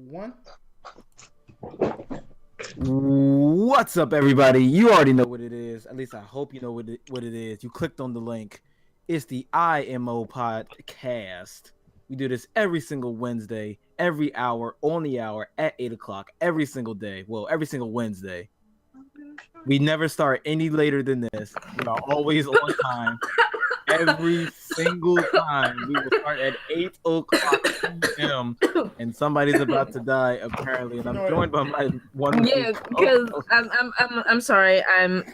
one. What's up, everybody? You already know what it is. At least I hope you know what it is. You clicked on the link. It's the IMO Podcast. We do this every single Wednesday, every hour, on the hour, at 8 o'clock, every single day. Well, every single Wednesday. We never start any later than this. We are always on time. Every single time we will start at 8 o'clock p.m. and somebody's about to die apparently, and I'm joined by my one. Yeah, because I'm sorry, I'm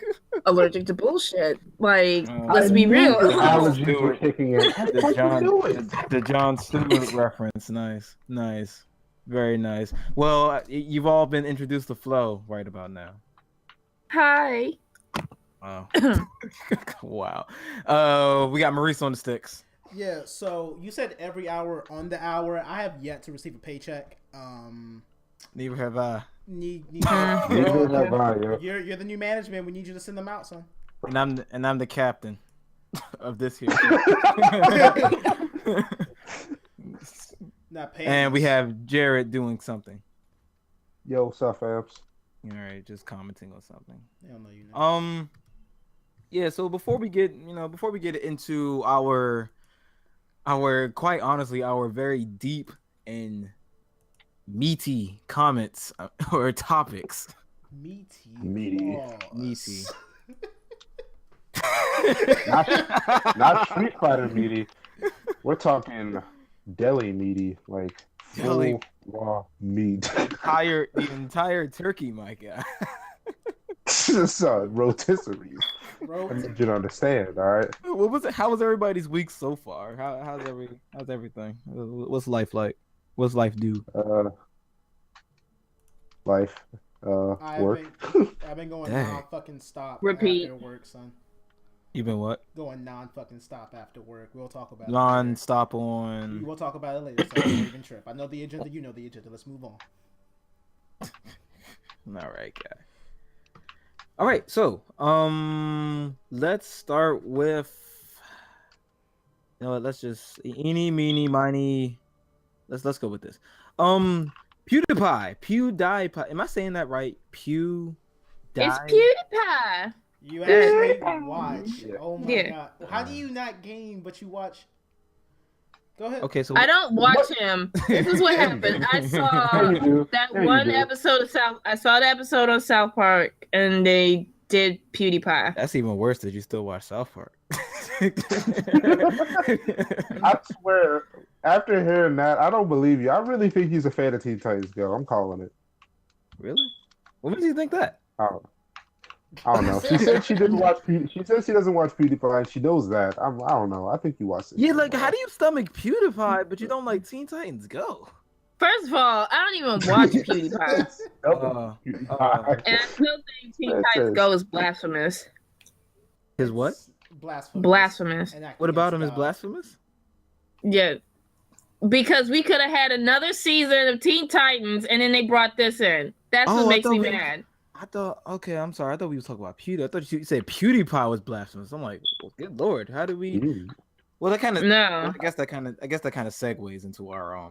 allergic to bullshit. Like, let's be real. Allergies were kicking in. The John Stewart reference, nice, very nice. Well, you've all been introduced to Flo right about now. Hi. Wow. Wow. We got Maurice on the sticks. Yeah, so you said every hour on the hour. I have yet to receive a paycheck. Neither have I. You're the new management. We need you to send them out, son. And I'm the captain of this here. Not paying. And we have Jared doing something. Yo, what's up, fams? All right, just commenting on something. They don't know you know. Yeah, so before we get into our quite honestly, our very deep and meaty comments or topics. Meaty. Not Street Fighter meaty. We're talking deli meaty, like full raw meat. The entire turkey, my guy. Son, rotisserie. I need you to understand, all right? What was it? How was everybody's week so far? How's everything? What's life like? What's life do? Work. I've been going non-fucking stop Repeat. after work, son. You've been what? Going non-fucking stop after work. We'll talk about Non-stop it later. on. We'll talk about it later. So don't even trip. I know the agenda. You know the agenda. Let's move on. All right, guy. All right, so let's start with. You know what? Let's just eeny, meeny, miny. Let's go with this. PewDiePie. Am I saying that right? PewDie. It's PewDiePie. You actually watch. Oh my Yeah. god! How do you not game but you watch? Go ahead. Okay, so I don't watch him. This is what happened. I saw that one episode of I saw the episode on South Park, and they did PewDiePie. That's even worse that you still watch South Park. I swear, after hearing that, I don't believe you. I really think he's a fan of Teen Titans Go. I'm calling it. Really? What makes you think that? I don't know. She said she didn't watch. She says she doesn't watch PewDiePie, and she knows that. I don't know. I think you watched it. Yeah, like how do you stomach PewDiePie, but you don't like Teen Titans Go? First of all, I don't even watch PewDiePie, and I still think Teen Titans Go is blasphemous. His what? Blasphemous. What about him is blasphemous? Yeah, because we could have had another season of Teen Titans, and then they brought this in. That's what makes me mad. I thought, okay, I'm sorry. I thought we were talking about PewDiePie. I thought you said PewDiePie was blasphemous. I'm like, well, good lord, how do we? Well, that kind of no. I guess that kind of segues into our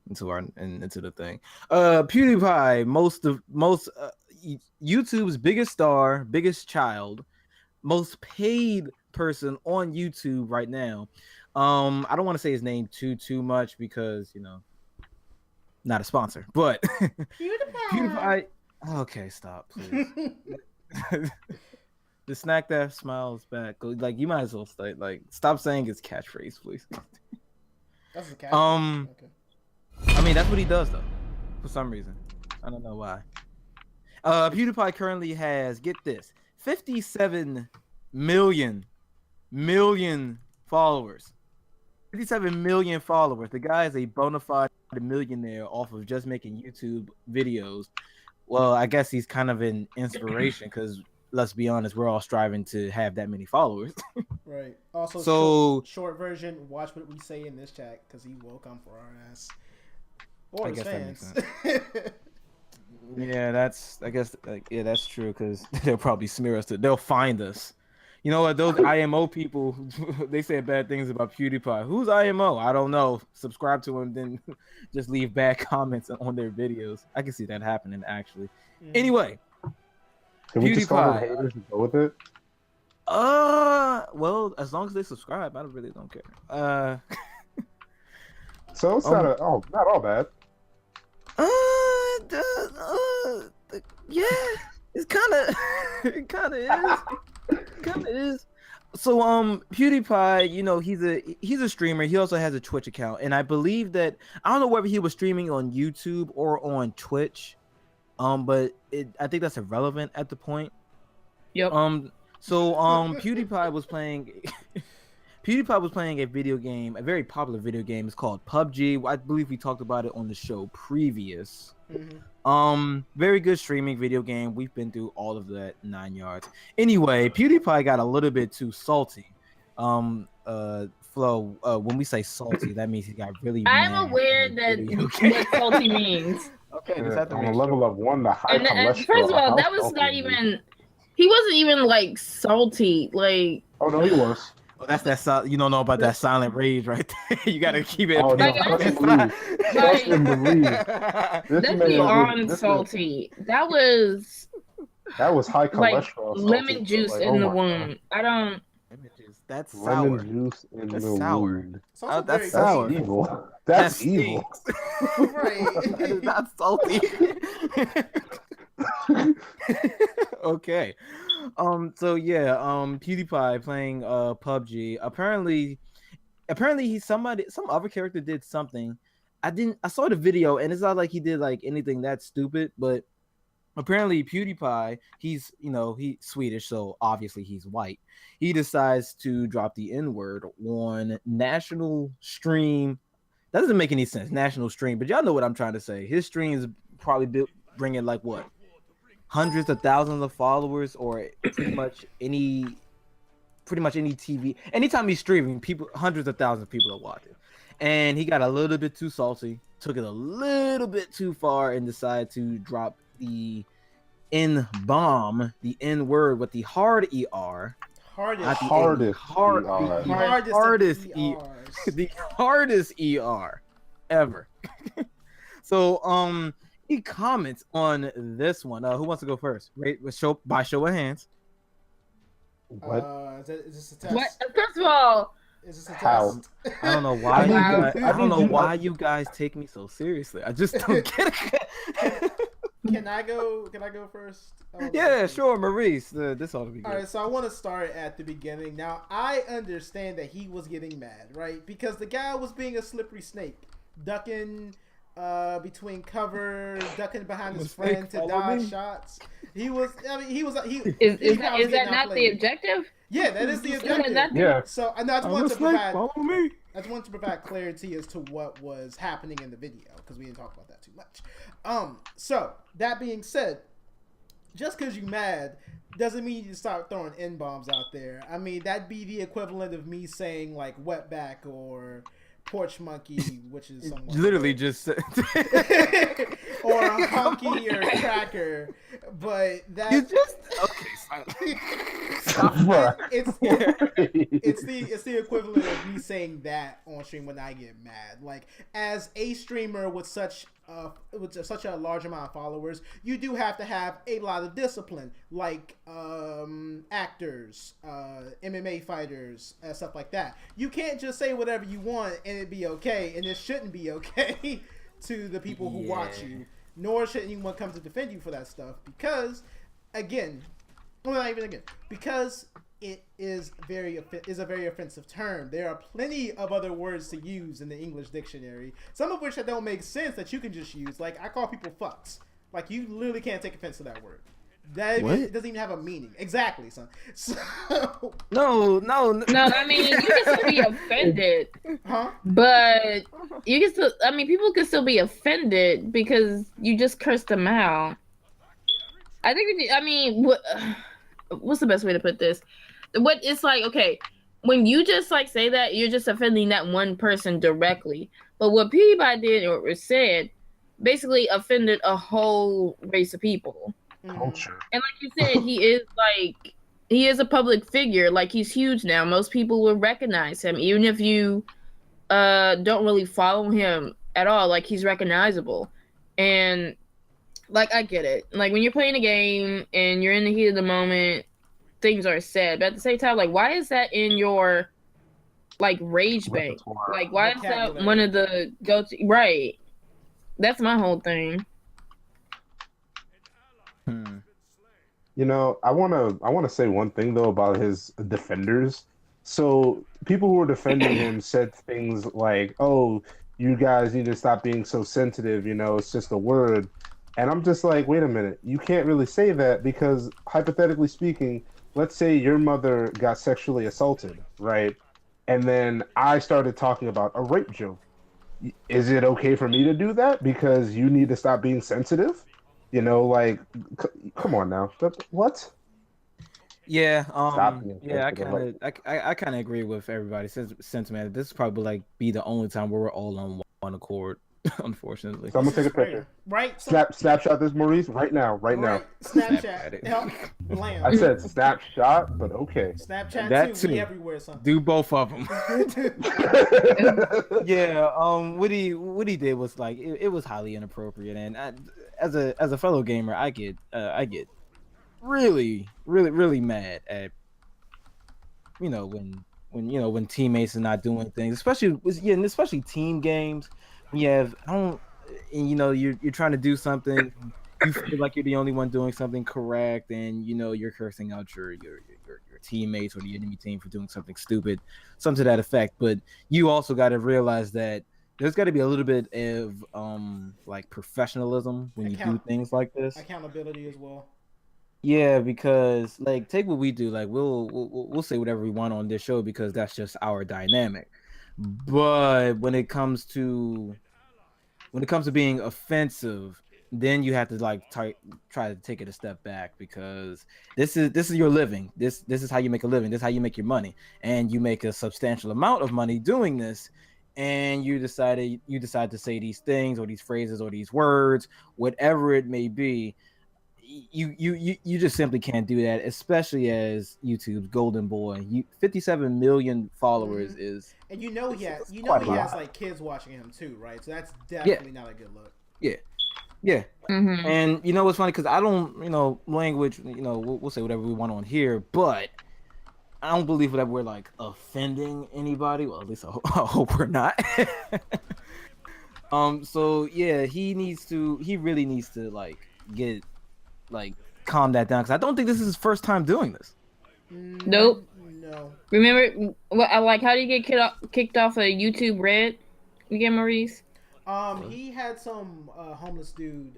into the thing. PewDiePie, most YouTube's biggest star, biggest child, most paid person on YouTube right now. I don't want to say his name too much because not a sponsor, but PewDiePie. Okay, stop, please. The snack that smiles back. Like you might as well stop saying his catchphrase, please. That's a catchphrase. Okay. I mean that's what he does though. For some reason, I don't know why. PewDiePie currently has, get this, 57 million followers. 57 million followers. The guy is a bona fide millionaire off of just making YouTube videos. Well, I guess he's kind of an inspiration because let's be honest, we're all striving to have that many followers. Right. Also, so short version, watch what we say in this chat because he will come for our ass. Or his fans. Yeah, that's true because they'll probably smear us. They'll find us. You know what? Those IMO people, they said bad things about PewDiePie. Who's IMO? I don't know. Subscribe to him, then just leave bad comments on their videos. I can see that happening, actually. Anyway. Can we just call them haters and go with it? Well, as long as they subscribe, I really don't care. So it's not all bad. Yeah, it kind of is. So PewDiePie, you know, he's a streamer. He also has a Twitch account, and I believe that I don't know whether he was streaming on YouTube or on Twitch. But I think that's irrelevant at the point. Yep. So PewDiePie was playing a video game, a very popular video game. It's called PUBG. I believe we talked about it on the show previous. Very good streaming video game. We've been through all of that 9 yards. Anyway, PewDiePie got a little bit too salty. Flo, when we say salty, that means he got really I'm mad aware that what salty means. Okay, on a level of 1 to high cholesterol. First of all, that was not even. He wasn't even like salty. Like. Oh no, he was. Oh, that's that. You don't know about that silent rage right there. You gotta keep it. Oh, no, trust and believe. That's beyond salty. That was high cholesterol. Like salty, lemon juice in the wound. I don't. That's sour. Lemon juice in the wound. That's sour. That's evil. That's evil. Right. That is not salty. Okay. So yeah, PewDiePie playing PUBG. Apparently some other character did something. I saw the video and it's not like he did like anything that stupid, but apparently PewDiePie, he's Swedish, so obviously he's white. He decides to drop the N-word on national stream. That doesn't make any sense, national stream, but y'all know what I'm trying to say. His stream is probably bringing like what? Hundreds of thousands of followers, or pretty much any TV. Anytime he's streaming, hundreds of thousands of people are watching. And he got a little bit too salty, took it a little bit too far, and decided to drop the N-bomb, the N-word with the hard ER. The hardest ER ever. So he comments on this one. Who wants to go first? By show of hands. What? Is this a test? What? First of all, is this a How? test? I don't know why. I don't know why you guys take me so seriously. I just don't get it. Can I go first? Yeah, sure, Maurice. This ought to be good. All right, so I want to start at the beginning. Now, I understand that he was getting mad, right? Because the guy was being a slippery snake, ducking between cover, ducking behind his friend to dodge shots. Is that not the objective? Yeah, that is the objective. Yeah. So I just want to provide clarity as to what was happening in the video because we didn't talk about that too much. So that being said, just because you're mad doesn't mean you start throwing N-bombs out there. I mean, that'd be the equivalent of me saying like wetback or porch monkey, which is somewhat literally just or a hunky or a cracker, but that you just it's the equivalent of me saying that on stream when I get mad. Like as a streamer with such a large amount of followers, you do have to have a lot of discipline, like actors, MMA fighters, stuff like that. You can't just say whatever you want and it be okay, and it shouldn't be okay to the people who watch you, nor should anyone come to defend you for that stuff because because it is a very offensive term. There are plenty of other words to use in the English dictionary, some of which that don't make sense that you can just use. Like I call people fucks. Like you literally can't take offense to that word. It doesn't even have a meaning. Exactly, son. So No. I mean, you can still be offended, huh? But you can still. I mean, people can still be offended because you just cursed them out. I think. I mean, what's the best way to put this? What it's like, okay, when you just like say that, you're just offending that one person directly. But what PewDiePie did or said basically offended a whole race of people. Culture. And like you said, he is a public figure. Like, he's huge now. Most people will recognize him, even if you don't really follow him at all. Like, he's recognizable. And like, I get it. Like, when you're playing a game and you're in the heat of the moment, things are said. But at the same time, like, why is that in your like rage bank? Like, why is that one of the go-to? Right. That's my whole thing. You know, I wanna say one thing though about his defenders. So people who were defending him said things like, "Oh, you guys need to stop being so sensitive. You know, it's just a word." And I'm just like, wait a minute, you can't really say that because hypothetically speaking, let's say your mother got sexually assaulted, right? And then I started talking about a rape joke. Is it okay for me to do that because you need to stop being sensitive? You know, like, come on now. What? Yeah, Yeah, I kind of agree with everybody's sentiment. This is probably like be the only time where we're all on one accord, unfortunately. So I'm gonna take a picture. Right. Snapshot this, Maurice, right now. Snapchat. Help. Blam. I said snapshot, but okay. Snapchat That too. too. We everywhere. Something. Do both of them. Yeah. What he did was like it was highly inappropriate, and as a fellow gamer, I get really mad at when teammates are not doing things, especially team games. You have you're trying to do something, you feel like you're the only one doing something correct, and you're cursing out your teammates or the enemy team for doing something stupid, something to that effect. But you also got to realize that there's got to be a little bit of like professionalism when you do things like this. Accountability as well. Yeah, because like take what we do, like we'll say whatever we want on this show because that's just our dynamic. But when it comes to being offensive, then you have to like try to take it a step back because this is your living. This is how you make a living. This is how you make your money, and you make a substantial amount of money doing this. And you decide to say these things or these phrases or these words, whatever it may be. You just simply can't do that, especially as YouTube's golden boy. 57 million followers is, and he has like kids watching him too, right? So that's definitely not a good look. Yeah. Mm-hmm. And you know what's funny, because I don't language, we'll say whatever we want on here, but I don't believe that we're like offending anybody. Well, at least I hope we're not. So yeah, he really needs to like calm that down, because I don't think this is his first time doing this. Nope. No. Remember, how do you get kicked off a YouTube Red again, Maurice? He had some homeless dude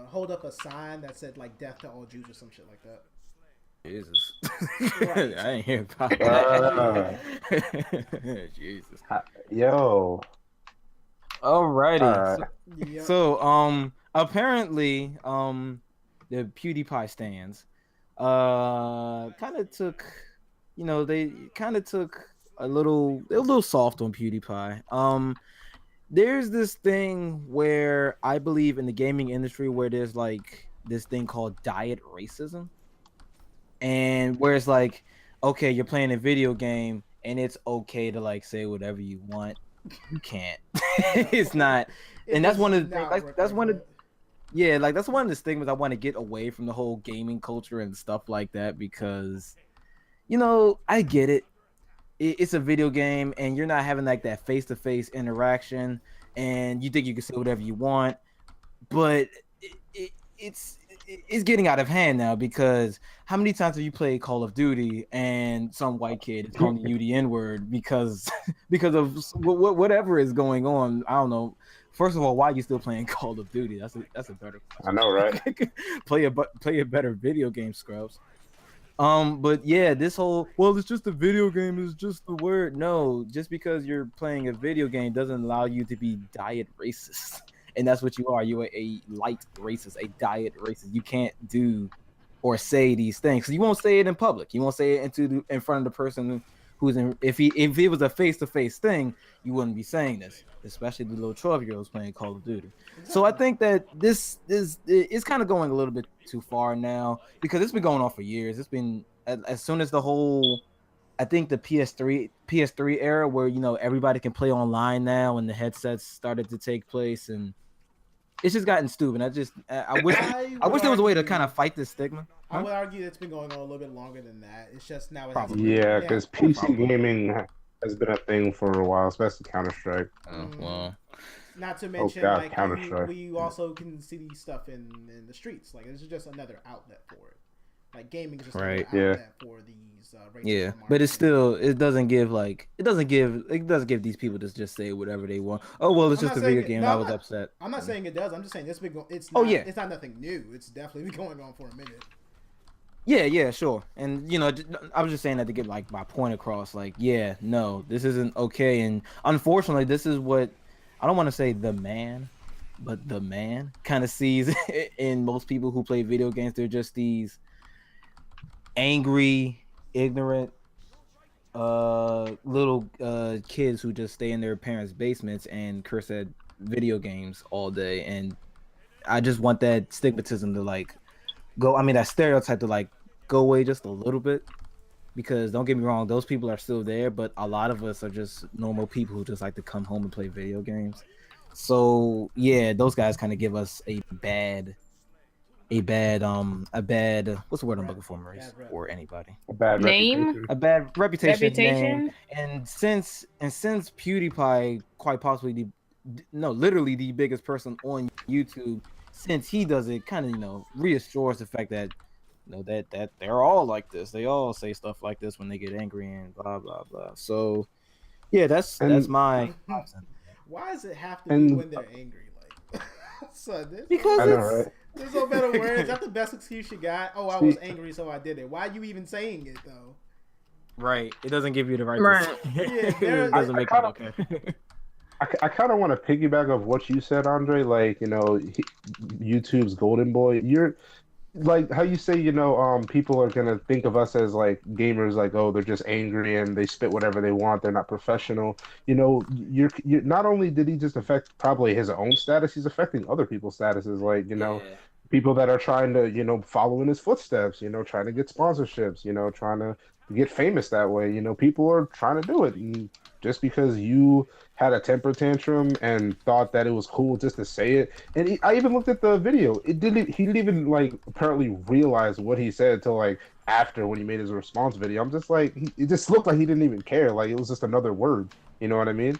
hold up a sign that said like "Death to all Jews" or some shit like that. Jesus. Right. I ain't hear about that. Jesus. Yo. Alrighty. Yep. So apparently the PewDiePie stands kind of took a little soft on PewDiePie. There's this thing where I believe in the gaming industry where there's like this thing called diet racism. And where it's like, okay, you're playing a video game and it's okay to like say whatever you want. You can't. It's not. And that's one of the things. That's one of the stigmas I want to get away from the whole gaming culture and stuff like that, because I get it. It's a video game and you're not having like that face-to-face interaction, and you think you can say whatever you want, but it's getting out of hand now, because how many times have you played Call of Duty and some white kid is calling you the N-word because of whatever is going on? I don't know. First of all, why are you still playing Call of Duty? That's a better question. I know, right? play a better video game, scrubs. But yeah, this whole, well, it's just a video game, is just the word. No, just because you're playing a video game doesn't allow you to be diet racist. And that's what you are. You are a light racist, a diet racist. You can't do or say these things. So you won't say it in public. You won't say it in front of the person who's in. If it was a face-to-face thing, you wouldn't be saying this, especially the little 12-year-olds playing Call of Duty. Exactly. So I think that this is kind of going a little bit too far now, because it's been going on for years. It's been as soon as the whole, I think the PS3 era where everybody can play online now, and the headsets started to take place, and it's just gotten stupid. I wish there was a way to kind of fight this stigma. I would argue it's been going on a little bit longer than that. It's just now it has Probably. Yeah, because PC gaming has been a thing for a while, especially Counter-Strike. Oh, well. Not to mention, God, like we also can see these stuff in the streets. Like this is just another outlet for it. Like gaming is just another outlet for these. Yeah, but it doesn't give these people to just say whatever they want. Oh well, it's just a video game. I was upset. I'm not saying it does. I'm just saying it's been it's not nothing new. It's definitely been going on for a minute. Yeah, sure. And I was just saying that to get like my point across. Like, yeah, no, this isn't okay. And unfortunately, this is what I don't want to say the man, but the man kind of sees in most people who play video games. They're just these angry, ignorant, little kids who just stay in their parents' basements and curse at video games all day. And I just want that stigmatism to like go. I mean, that stereotype to like go away just a little bit. Because don't get me wrong, those people are still there, but a lot of us are just normal people who just like to come home and play video games. So yeah, those guys kind of give us a bad what's the word I'm looking for, Maurice, or anybody? A bad name, reputation. A bad reputation. Name. And since PewDiePie quite possibly literally the biggest person on YouTube, since he does it, kind of reassures the fact that that they're all like this. They all say stuff like this when they get angry and blah blah blah. So yeah, that's my Why does it have to be when they're angry? Like, because there's no better words. That's the best excuse you got. Oh, I was angry, so I did it. Why are you even saying it though? Right. It doesn't give you the right. It doesn't make it okay. I kind of want to piggyback off what you said, Andre. Like, YouTube's golden boy. You're like how you say, people are gonna think of us as like gamers, like, oh, they're just angry and they spit whatever they want. They're not professional. You're not only did he just affect probably his own status, he's affecting other people's statuses. Like, people that are trying to, follow in his footsteps. Trying to get sponsorships. Trying to get famous that way. People are trying to do it. And just because you had a temper tantrum and thought that it was cool just to say it, and I even looked at the video. He didn't even like apparently realize what he said till like after when he made his response video. I'm just like, it just looked like he didn't even care. Like it was just another word. You know what I mean?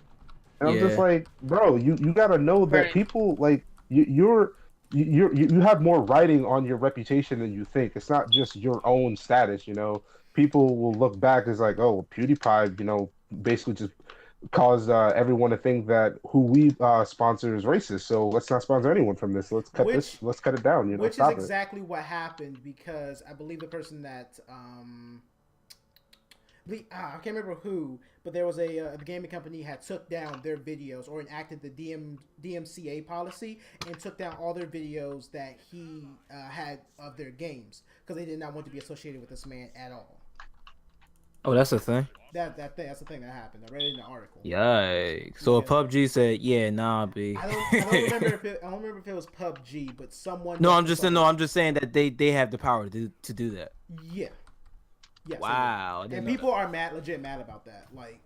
And I'm just like, bro, you gotta know that people like you have more writing on your reputation than you think. It's not just your own status. People will look back as like, oh, PewDiePie, basically just caused everyone to think that who we sponsor is racist. So let's not sponsor anyone from this. Let's cut it down. Which is exactly what happened, because I believe the person that I can't remember who, but there was a gaming company had took down their videos or enacted the DMCA policy and took down all their videos that he had of their games because they did not want to be associated with this man at all. Oh, that's a thing. That's the thing that happened. I read it in the article. Yikes! So PUBG said, "Yeah, nah, B." I don't remember if it was PUBG, but someone. No, I'm just saying that they have the power to do that. Yeah. Yes, wow. And people are legit mad about that. Like,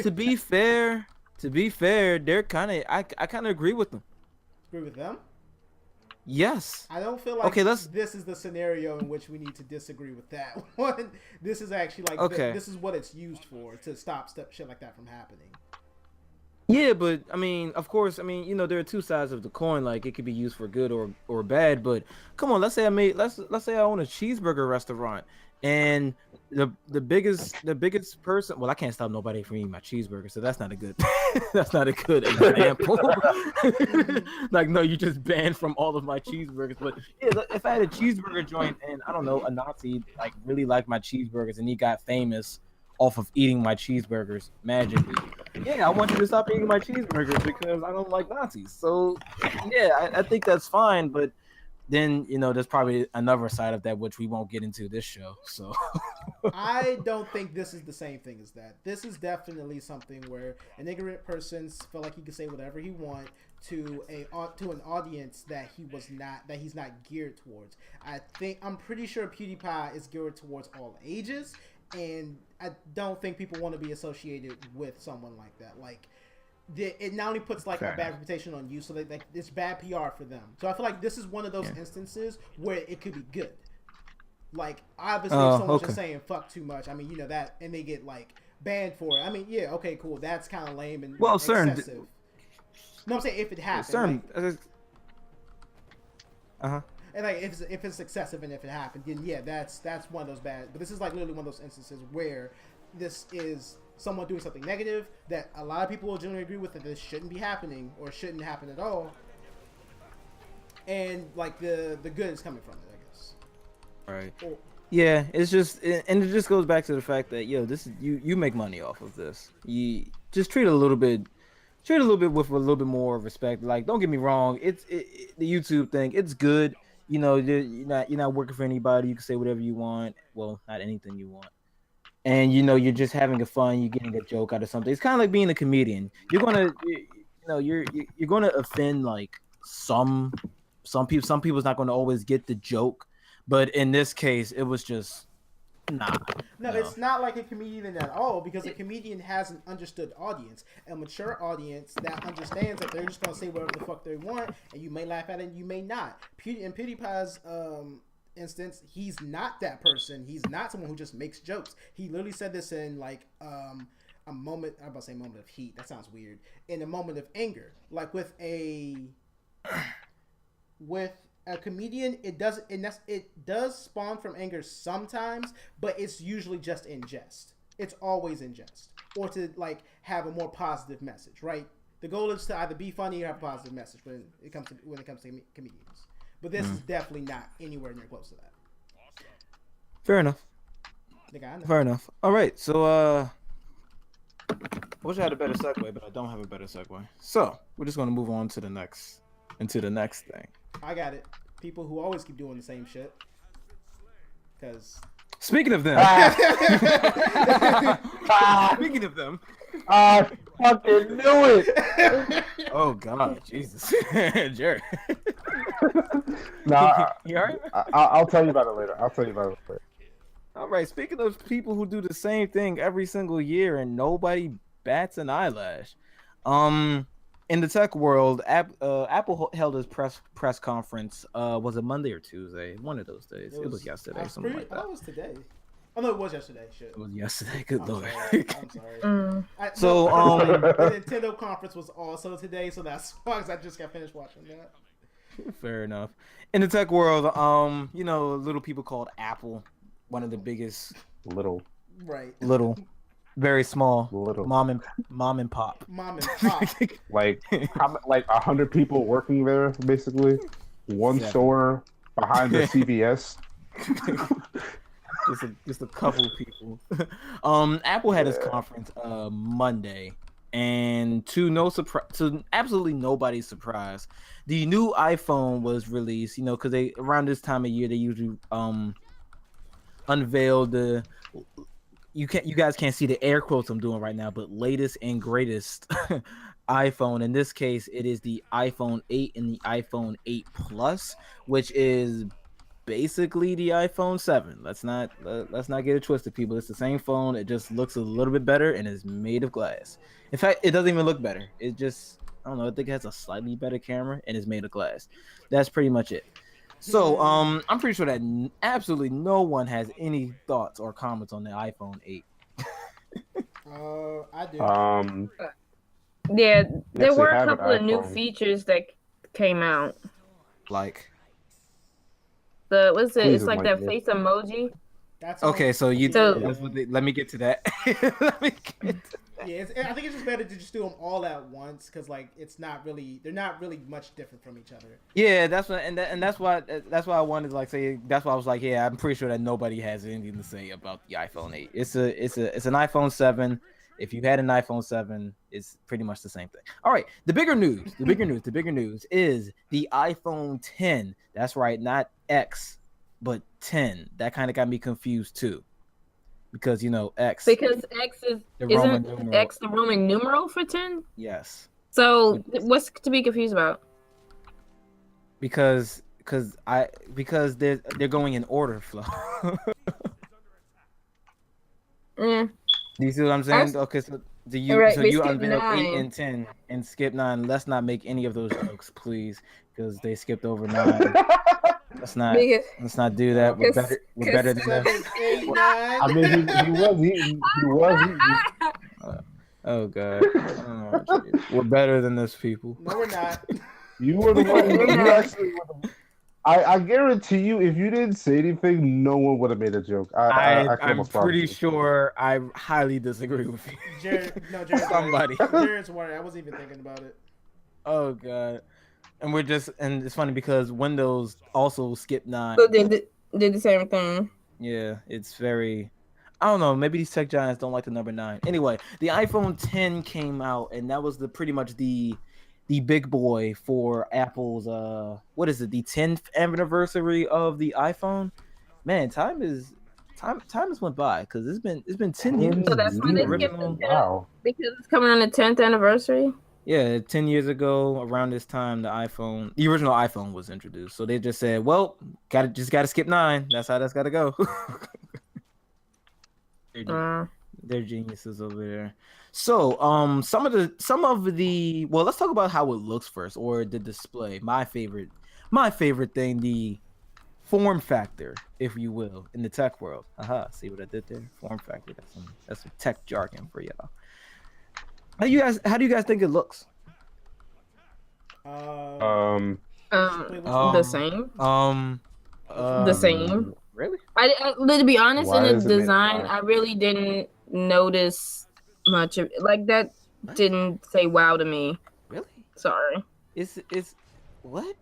to be fair, they're kind of. I kind of agree with them. Agree with them? Yes. I don't feel like this is the scenario in which we need to disagree with that one. This is actually like this is what it's used for, to stop shit like that from happening. Yeah, but of course, there are two sides of the coin. Like it could be used for good or bad. But come on, let's say I own a cheeseburger restaurant, and the biggest person. Well, I can't stop nobody from eating my cheeseburger, so that's not a good example. Like, no, you just banned from all of my cheeseburgers. But yeah, if I had a cheeseburger joint and I don't know, a Nazi like really liked my cheeseburgers and he got famous off of eating my cheeseburgers magically. Yeah, I want you to stop eating my cheeseburgers because I don't like Nazis. So yeah, I think that's fine, but then there's probably another side of that which we won't get into this show. So I don't think this is the same thing as that. This is definitely something where an ignorant person felt like he could say whatever he want to an audience that he's not geared towards. I'm pretty sure PewDiePie is geared towards all ages, and I don't think people want to be associated with someone like that. Like, it not only puts like a bad reputation on you, so that like it's bad PR for them. So I feel like this is one of those instances where it could be good. Like, obviously, if someone's just saying "fuck" too much, I mean, you know that, and they get like banned for it. I mean, yeah, okay, cool, that's kind of lame and excessive. No, I'm saying if it happened. And like if it's excessive and if it happened, then yeah, that's one of those bad. But this is like literally one of those instances where this is someone doing something negative that a lot of people will generally agree with, that this shouldn't be happening or shouldn't happen at all. And like the good is coming from it, I guess. Right. Yeah, it's just, and it just goes back to the fact that this is you make money off of this. You just treat it a little bit with a little bit more respect. Like, don't get me wrong, the YouTube thing, it's good. You're not working for anybody. You can say whatever you want. Well, not anything you want. And you're just having a fun. You're getting a joke out of something. It's kind of like being a comedian. You're gonna offend like some people. Some people's not gonna always get the joke. But in this case, it was just No, it's not like a comedian at all, because a comedian has an understood audience, a mature audience that understands that they're just gonna say whatever the fuck they want, and you may laugh at it, and you may not. In PewDiePie's instance, he's not that person. He's not someone who just makes jokes. He literally said this in like a moment. I'm about to say moment of heat. That sounds weird. In a moment of anger, like with a comedian, it does spawn from anger sometimes, but it's usually just in jest. It's always in jest, or to like have a more positive message, right? The goal is to either be funny or have a positive message when it comes to comedians. But this is definitely not anywhere near close to that. Fair enough. Fair enough. All right, so I wish I had a better segue, but I don't have a better segue. So we're just gonna move on to the next thing. I got it. People who always keep doing the same shit. Because speaking of them, I fucking knew it. Oh God, Jesus, Jared. Nah, you alright? I'll tell you about it later. All right. Speaking of people who do the same thing every single year and nobody bats an eyelash, in the tech world, Apple held its press conference. Was it Monday or Tuesday? One of those days. It was yesterday. Something like that. I thought it was today. Oh no, it was yesterday. Shit. It was yesterday. Good lord. I'm sorry. So the Nintendo conference was also today, so that's why I just got finished watching that. Fair enough. In the tech world, little people called Apple, one of the biggest. Little. Very small. Little. Mom and pop. like 100 people working there, basically. One store behind the CVS. just a couple of people. Apple had its conference Monday, and to absolutely nobody's surprise, the new iPhone was released. Because they around this time of year they usually unveil the. You guys can't see the air quotes I'm doing right now, but latest and greatest iPhone. In this case, it is the iPhone 8 and the iPhone 8 Plus, which is basically the iPhone 7. Let's not get it twisted, people. It's the same phone. It just looks a little bit better and is made of glass. In fact, it doesn't even look better. It just, I don't know, I think it has a slightly better camera and is made of glass. That's pretty much it. So, I'm pretty sure that absolutely no one has any thoughts or comments on the iPhone 8. I do. Yeah, there were a couple of new features that came out. Like it's like that face emoji. That's okay. So let me get to that. Yeah, I think it's just better to just do them all at once, because like they're not really much different from each other. Yeah, that's why I wanted to like say. That's why I was like, yeah, I'm pretty sure that nobody has anything to say about the iPhone 8. It's an iPhone 7. If you had an iPhone 7, it's pretty much the same thing. All right, the bigger news is the iPhone 10. That's right, not X, but 10. That kind of got me confused too. Because X. Because X isn't X the Roman numeral for 10? Yes. So what's to be confused about? Because they're going in order, Flo. Mm. Do you see what I'm saying? Okay, so you unveiled 8 and 10 and skip 9. Let's not make any of those jokes, please, because they skipped over 9. Let's not do that. We're better than 7, this. 8, 9. I mean, he was eating. He was eating. Oh god. Oh, we're better than this, people. No, we're not. You were the one. You actually were the. I guarantee you, if you didn't say anything, no one would have made a joke. I'm pretty sure I highly disagree with you. Jared, Somebody. Jared's worried. I wasn't even thinking about it. Oh god. And it's funny because Windows also skipped 9. So did the same thing. Yeah, it's very. I don't know. Maybe these tech giants don't like the number 9. Anyway, the iPhone 10 came out, and that was pretty much the big boy for Apple's what is it? The 10th anniversary of the iPhone. Man, time has went by because it's been 10 years. So that's when they skipped the 10th, wow. because it's coming on the 10th anniversary. Yeah, 10 years ago, around this time, the original iPhone was introduced. So they just said, "Well, gotta skip 9. That's how that's gotta go." They're geniuses over there. So, some of the well, let's talk about how it looks first, or the display. My favorite thing, the form factor, if you will, in the tech world. See what I did there? Form factor. That's some tech jargon for y'all. How do you guys think it looks? The same. The same. Really? To be honest, Why in is the it design, made I really didn't notice much of like that. Didn't say wow to me. Really? Sorry. It's what?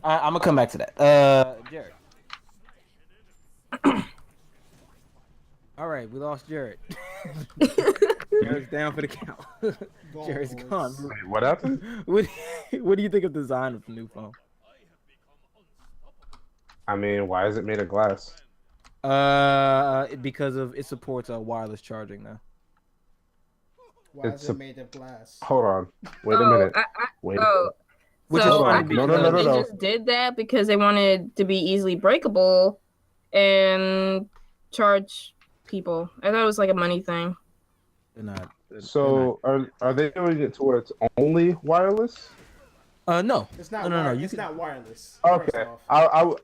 I'm gonna come back to that. Jared. All right, we lost Jared. Jared's down for the count. Jared's gone. Wait, what happened? What do you think of the design of the new phone? I mean, why is it made of glass? Because it supports wireless charging now. Why is it made of glass? Hold on. Wait a minute. Wait. Which So is I funny think because they just did that because they wanted to be easily breakable and charge people. I thought it was like a money thing. They're not. So are they doing it to where it's only wireless? No. It's not. No. It's not wireless. Okay. I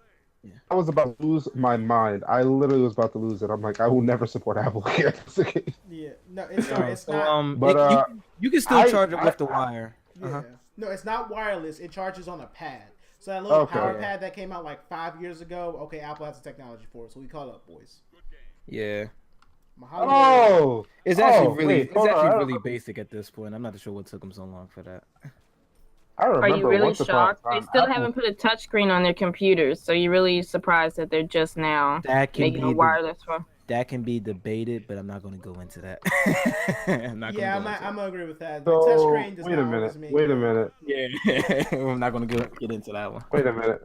was about to lose my mind. I literally was about to lose it. I'm like, I will never support Apple here. Yeah. No, it's not. But you can still charge it with the wire. Yeah. No, it's not wireless. It charges on a pad. So that little power pad that came out like 5 years ago. Okay, Apple has the technology for it, so we call it up, boys. Yeah. It's actually really basic at this point. I'm not sure what took them so long for that. I remember. Are you really shocked? They still haven't put a touchscreen on their computers, so you're really surprised that they're just now making a wireless phone. That can be debated, but I'm not going to go into that. I'm gonna agree with that. So, The touchscreen does wait a minute. Yeah, I'm not going to get into that one. Wait a minute.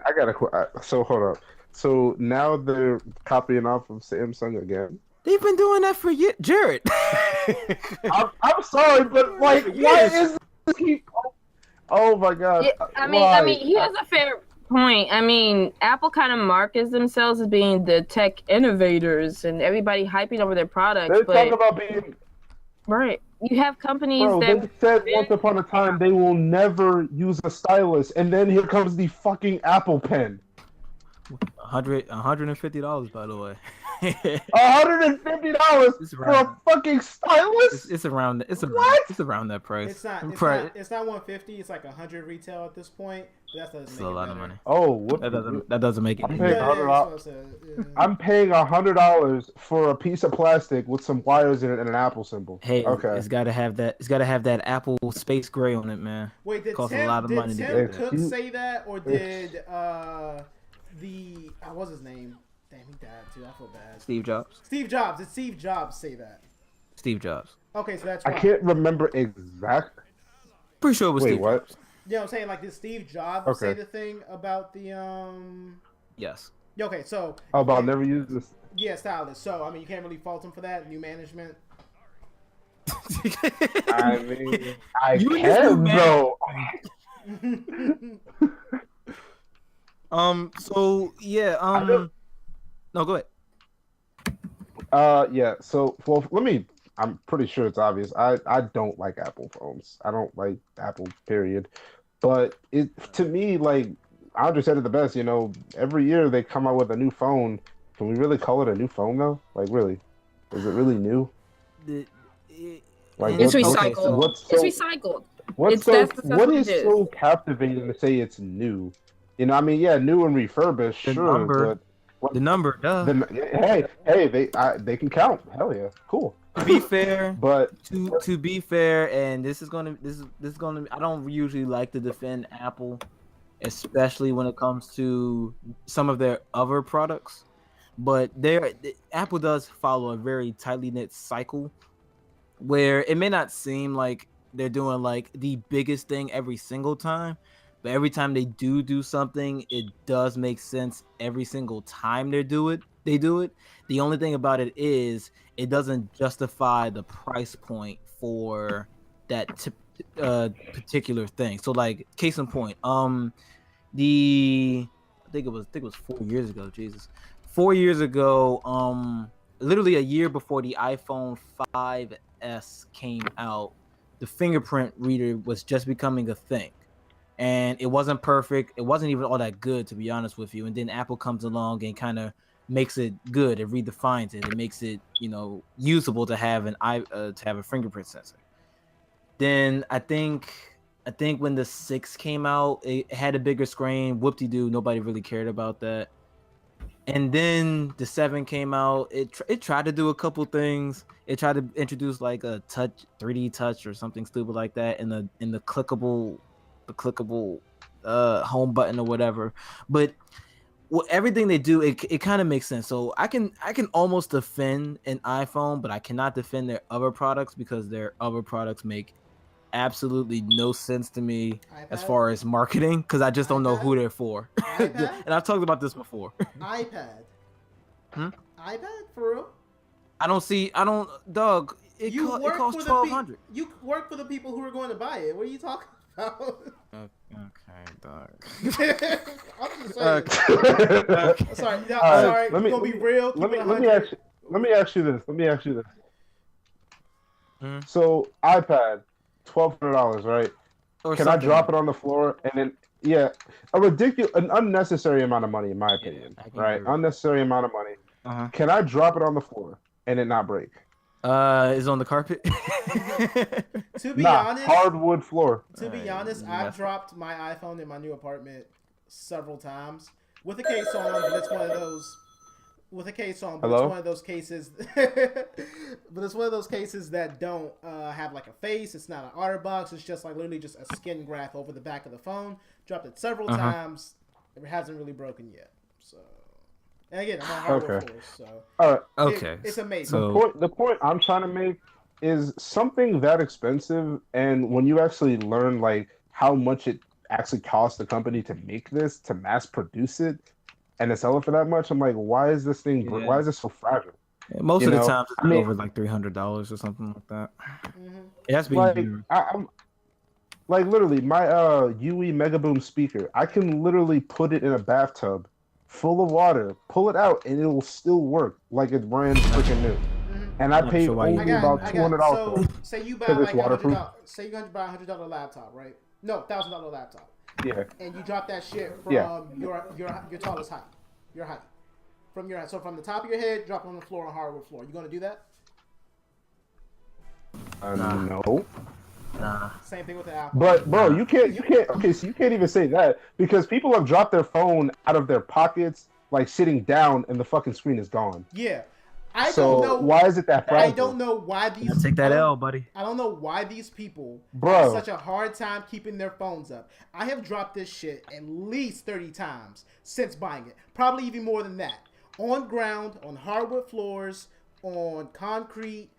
I gotta. So hold up. So now they're copying off of Samsung again. They've been doing that for years, Jared. I'm sorry, but like, why is this? Oh my god! Yeah, I mean, he has a fair point. I mean, Apple kind of markets themselves as being the tech innovators, and everybody hyping over their products. They're talking about being right. You have companies they said once upon a time they will never use a stylus, and then here comes the fucking Apple Pen. $150, by the way. $150 for a fucking stylus? It's around that price. It's not 150. It's like 100 retail at this point. But that's a lot of money. Oh, that doesn't make it. I'm paying $100 for a piece of plastic with some wires in it and an Apple symbol. Hey, okay. It's got to have that Apple Space Gray on it, man. Wait, did costs a lot of money to Tim Cook say that, or did what's his name? Damn, he died too. I feel bad. Steve Jobs. Did Steve Jobs say that? Steve Jobs. Okay, so that's why. I can't remember exact. Pretty sure it was Steve what? Jobs. Yeah, I'm saying, like, did Steve Jobs say the thing about the Yes. Okay, so. About never use this. Yeah, stylist. So I mean, you can't really fault him for that. New management. I mean, I You and this new can man. though. So yeah. No, go ahead. Yeah. So, well, let me. I'm pretty sure it's obvious. I don't like Apple phones. I don't like Apple, period. But it to me, like Andre said it the best. Every year they come out with a new phone. Can we really call it a new phone though? Like, really, is it really new? Like, It's Okay, recycled. so It's recycled. What what is it is. so captivating to say it's new? I mean, yeah, new and refurbished, The sure, number. but The number, duh. hey, they can count. Hell yeah, cool. To be fair, But to be fair, and this is gonna. I don't usually like to defend Apple, especially when it comes to some of their other products. But Apple does follow a very tightly knit cycle where it may not seem like they're doing like the biggest thing every single time, but every time they do something, it does make sense every single time they do it. The only thing about it is it doesn't justify the price point for that particular thing. So like case in point, I think it was 4 years ago. Jesus, 4 years ago, literally a year before the iPhone 5S came out, the fingerprint reader was just becoming a thing, and it wasn't perfect. It wasn't even all that good, to be honest with you. And then Apple comes along and kind of makes it good. It redefines it. It makes it usable to have to have a fingerprint sensor. Then I think when the 6 came out, it had a bigger screen. Whoop-de-doo, nobody really cared about that. And then the 7 came out. It tried to do a couple things. It tried to introduce like a 3D touch or something stupid like that in the clickable home button or whatever. But everything they do, it kind of makes sense. So I can almost defend an iPhone, but I cannot defend their other products because their other products make absolutely no sense to me as far as marketing, because I just don't know who they're for. And I've talked about this before. iPad. Hmm? iPad for real? Dog. It work costs for $1,200. You work for the people who are going to buy it. What are you talking about? Okay, dog. I'm just saying. Okay. Sorry, no, Alright, sorry. let me- Gonna be real. let keep it me 100. let me ask you this. Mhm. So iPad, $1,200, right? Or Can I something drop like it on the floor and then an unnecessary amount of money in my opinion, I can right? agree. Unnecessary amount of money. Uh-huh. Can I drop it on the floor and it not break? Is on the carpet. To be Nah, honest, hardwood floor. I've dropped my iPhone in my new apartment several times with a case on, but it's one of those. With a case on, but Hello? it's one of those cases. But it's one of those cases that don't have like a face. It's not an OtterBox. It's just like literally just a skin graft over the back of the phone. Dropped it several times. It hasn't really broken yet. So, and again, I'm on hardwood floors, so All right. Okay. it's amazing. So The point I'm trying to make is something that expensive, and when you actually learn like how much it actually costs the company to make this, to mass produce it, and to sell it for that much, I'm like, why is this thing? Yeah. Why is this so fragile? most You of the know, time it's I mean- over like $300 or something like that. Mm-hmm. It has to be Like used. I'm like literally my UE Mega Boom speaker. I can literally put it in a bathtub full of water, pull it out, and it will still work like it's brand freaking new. And I I'm not paid sure why you only do about that. $200. So say you buy Because it's like waterproof. say you buy $100 laptop, right? No, $1,000 laptop, Yeah. and you drop that shit from Yeah. your tallest height, your height. From your so from the top of your head, drop it on the floor on hardwood floor. You gonna do that? No. Nah. Same thing with the Apple. But bro, you can't. Okay, so you can't even say that because people have dropped their phone out of their pockets, like sitting down, and the fucking screen is gone. Yeah, I So don't know why is it that fragile? I don't know why these. Take that I don't- L, buddy. I don't know why these people Bro. have such a hard time keeping their phones up. I have dropped this shit at least 30 times since buying it. Probably even more than that. On ground, on hardwood floors, on concrete,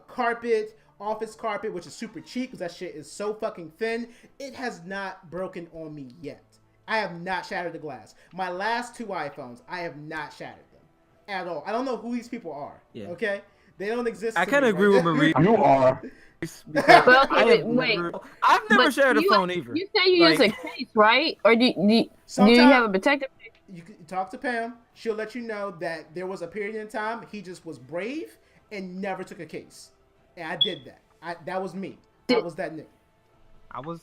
carpet, office carpet, which is super cheap because that shit is so fucking thin. It has not broken on me yet. I have not shattered the glass. My last two iPhones, I have not shattered them at all. I don't know who these people are. Yeah. Okay? They don't exist. I to kind me of agree right with now. Maurice. You are. Well, okay, wait. I've never But shared a you- phone either. You say you use a case, right? Or do you Sometimes- have a protective case? You can talk to Pam. She'll let you know that there was a period in time he just was brave and never took a case, and I did that. That was me. I was that nigga. I was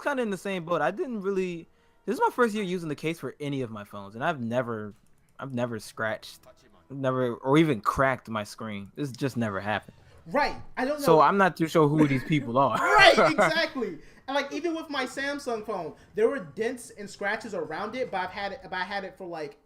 kind of in the same boat. I didn't really. This is my first year using the case for any of my phones, and I've never scratched, never or even cracked my screen. This just never happened. Right. I don't know. So I'm not too sure who these people are. Right. Exactly. And like even with my Samsung phone, there were dents and scratches around it, but I had it for like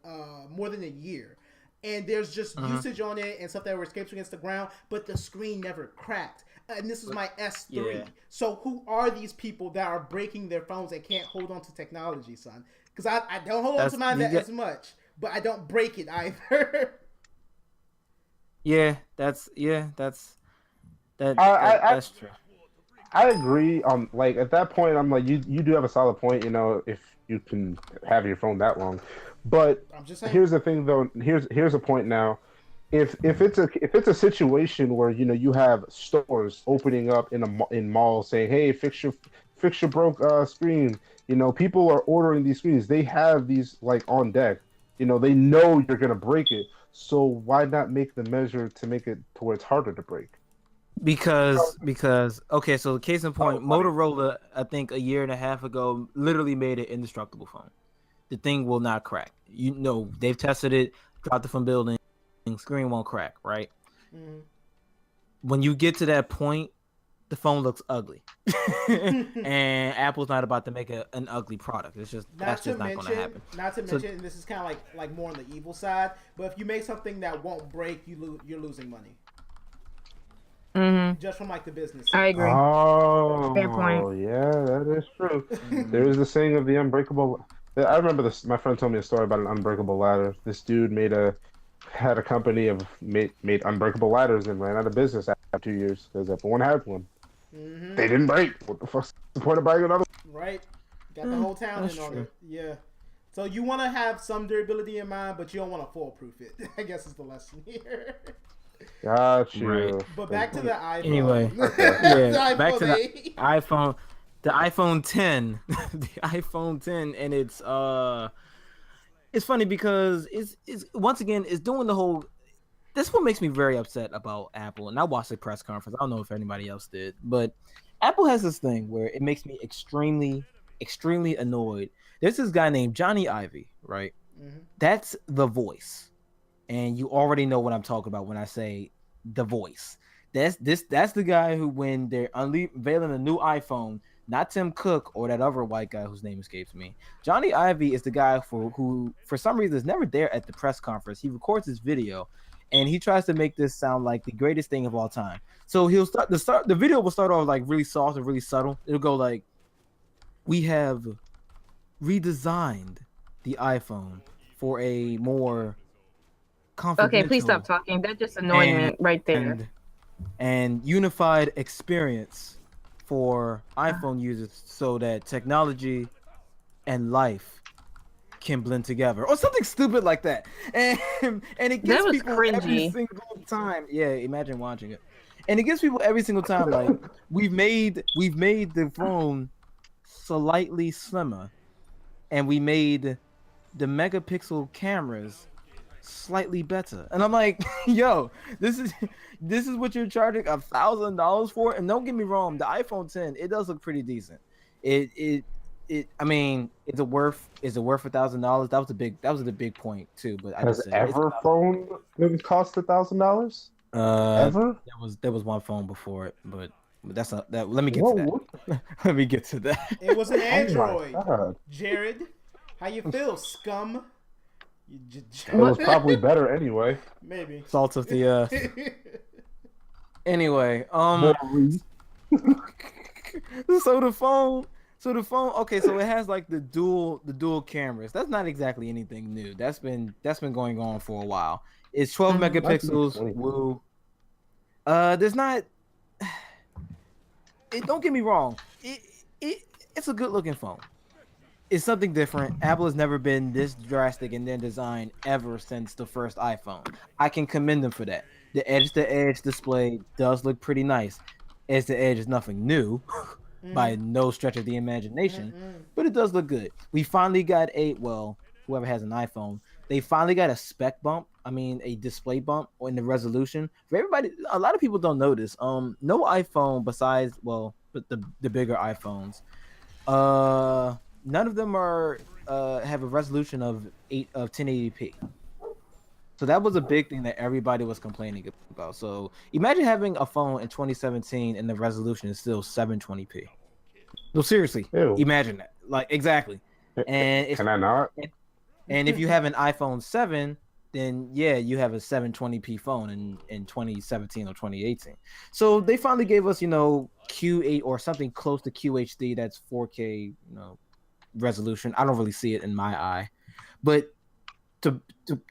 more than a year, and there's just usage on it and stuff that escapes against the ground, but the screen never cracked. And this is my S3. Yeah. So who are these people that are breaking their phones and can't hold on to technology, son? Because I don't hold on to mine as much, but I don't break it either. That's true. I agree. Like at that point, I'm like, you do have a solid point. You know, if you can have your phone that long, but I'm just saying. Here's the thing, though. Here's a point now. If it's a situation where you have stores opening up in malls saying, hey, fix your broke screen. People are ordering these screens. They have these like on deck. They know you're gonna break it. So why not make the measure to make it to where it's harder to break? Because okay, so case in point, Motorola, I think a year and a half ago, literally made an indestructible phone. The thing will not crack. They've tested it, dropped it from building, screen won't crack, right? Mm-hmm. When you get to that point, the phone looks ugly, and Apple's not about to make an ugly product. It's just not going to happen. Not to mention, and this is kind of like more on the evil side. But if you make something that won't break, you're losing money. Mm-hmm. Just from like the business. I agree. Oh, fair point. Yeah, that is true. There is the saying of the unbreakable. I remember this. My friend told me a story about an unbreakable ladder. This dude had a company of made unbreakable ladders and ran out of business after 2 years because everyone had one. Mm-hmm. They didn't break. What the fuck's the point of buying another? Right. Got the whole town in on it. Yeah. So you want to have some durability in mind, but you don't want to foolproof it. I guess is the lesson here. Got you. Right. But back to the iPhone. Anyway, yeah, back to the iPhone. The iPhone 10, the iPhone 10, and it's funny because it's once again it's doing the whole. This one makes me very upset about Apple, and I watched the press conference. I don't know if anybody else did, but Apple has this thing where it makes me extremely, extremely annoyed. There's this guy named Johnny Ivey, right? Mm-hmm. That's the voice, and you already know what I'm talking about when I say the voice. That's the guy who, when they're unveiling a new iPhone, not Tim Cook or that other white guy whose name escapes me. Johnny Ivey is the guy who for some reason is never there at the press conference. He records his video, and he tries to make this sound like the greatest thing of all time. So he'll the video will start off like really soft and really subtle. It'll go like, "We have redesigned the iPhone for a more confidential." Okay, please stop talking. That just annoyed me right there. And unified experience for iPhone users so that technology and life can blend together, or something stupid like that. And it gets people cringy. every single time. Yeah, imagine watching it. And it gets people every single time. Like we've made the phone slightly slimmer, and we made the megapixel cameras slightly better. And I'm like, yo, this is what you're charging $1,000 for. And don't get me wrong, the iPhone 10, it does look pretty decent. I mean, is it worth $1,000? That was the big point too. But has ever phone cost $1,000? Ever? There was one phone before it, but that's not that. Let me get to that. Let me get to that. It was an Android. Jared, how you feel, scum? It was probably better anyway. Maybe. Salt of the earth. Anyway, so the phone. Okay, so it has like the dual cameras. That's not exactly anything new. That's been going on for a while. It's 12 megapixels. Woo. There's not. Don't get me wrong. It's a good looking phone. It's something different. Apple has never been this drastic in their design ever since the first iPhone. I can commend them for that. The edge-to-edge display does look pretty nice. Edge-to-edge is nothing new by no stretch of the imagination, but it does look good. We finally got whoever has an iPhone, they finally got a spec bump. I mean, a display bump in the resolution. For everybody, a lot of people don't know this. No iPhone besides, but the bigger iPhones, none of them are have a resolution of 1080p. So that was a big thing that everybody was complaining about. So imagine having a phone in 2017 and the resolution is still 720p. No, seriously, imagine that. Like, exactly. And can I not? And if you have an iPhone 7, then yeah, you have a 720p phone in 2017 or 2018. So they finally gave us, Q8 or something close to QHD. That's 4K, resolution. I don't really see it in my eye, but to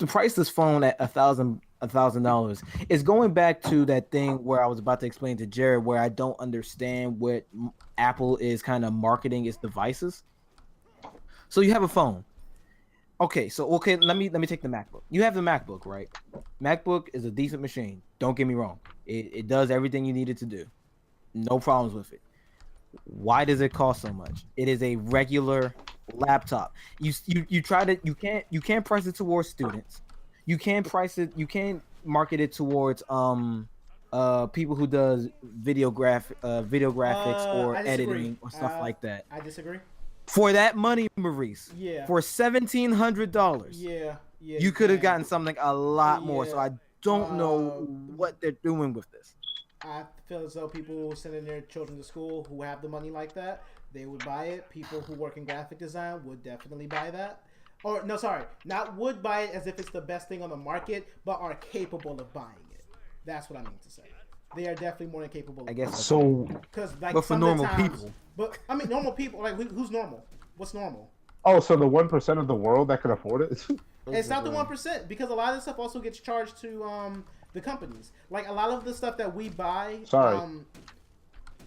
price this phone at $1,000 is going back to that thing where I was about to explain to Jared, where I don't understand what Apple is kind of marketing its devices. So you have a phone. Okay, let me take the MacBook. You have the MacBook, right? MacBook is a decent machine. Don't get me wrong. It does everything you need it to do. No problems with it. Why does it cost so much? It is a regular laptop. You can't price it towards students. You can't market it towards people who does video graphics or editing or stuff like that. I disagree. For that money, Maurice. Yeah. For $1,700. Yeah. You could have gotten something a lot more. So I don't know what they're doing with this. I feel as though people sending their children to school who have the money like that, they would buy it. People who work in graphic design would definitely buy that. Or, no, sorry. Not would buy it as if it's the best thing on the market, but are capable of buying it. That's what I mean to say. They are definitely more than capable. I guess so. But for normal people. But I mean, normal people. Like, who's normal? What's normal? Oh, so the 1% of the world that can afford it? It's not the 1%, because a lot of this stuff also gets charged to the companies. Like, a lot of the stuff that we buy. Sorry.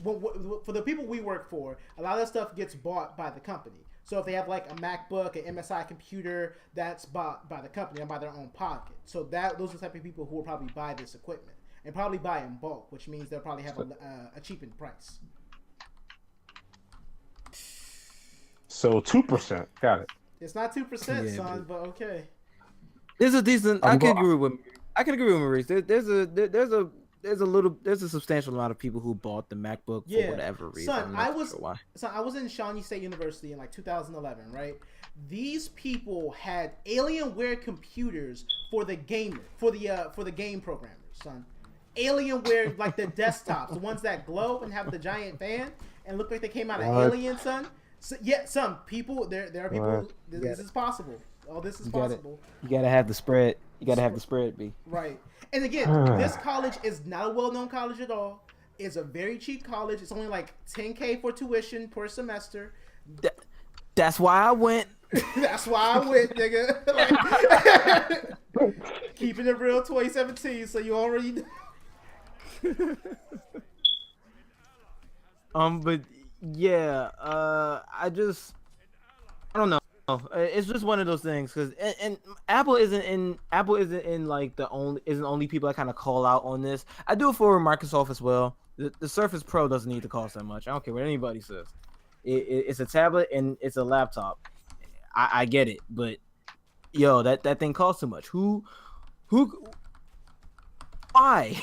For the people we work for, a lot of that stuff gets bought by the company. So if they have like a MacBook, an MSI computer, that's bought by the company and by their own pocket. So those are the type of people who will probably buy this equipment and probably buy in bulk, which means they'll probably have a cheapened price. So 2%, got it. It's not 2%, son, but okay. There's a decent. I can agree with Maurice. There's a substantial amount of people who bought the MacBook for whatever reason. Son, I was in Shawnee State University in like 2011, right? These people had Alienware computers for the game programmers, son. Alienware, like the desktops, the ones that glow and have the giant fan and look like they came out of Alien, son. So, yeah, some people there are people. This is possible. Oh, this is possible. You gotta have the spread. You gotta have the spread, B. Right. And again, this college is not a well-known college at all. It's a very cheap college. It's only like $10K for tuition per semester. That's why I went. That's why I went, nigga. Like, keeping it real 2017, so you already know. But yeah, I don't know. It's just one of those things because and Apple isn't only people I kind of call out on this. I do it for Microsoft as well. The Surface Pro doesn't need to cost that much. I don't care what anybody says. It's a tablet and it's a laptop. I get it, but yo, that thing costs too much. Who why?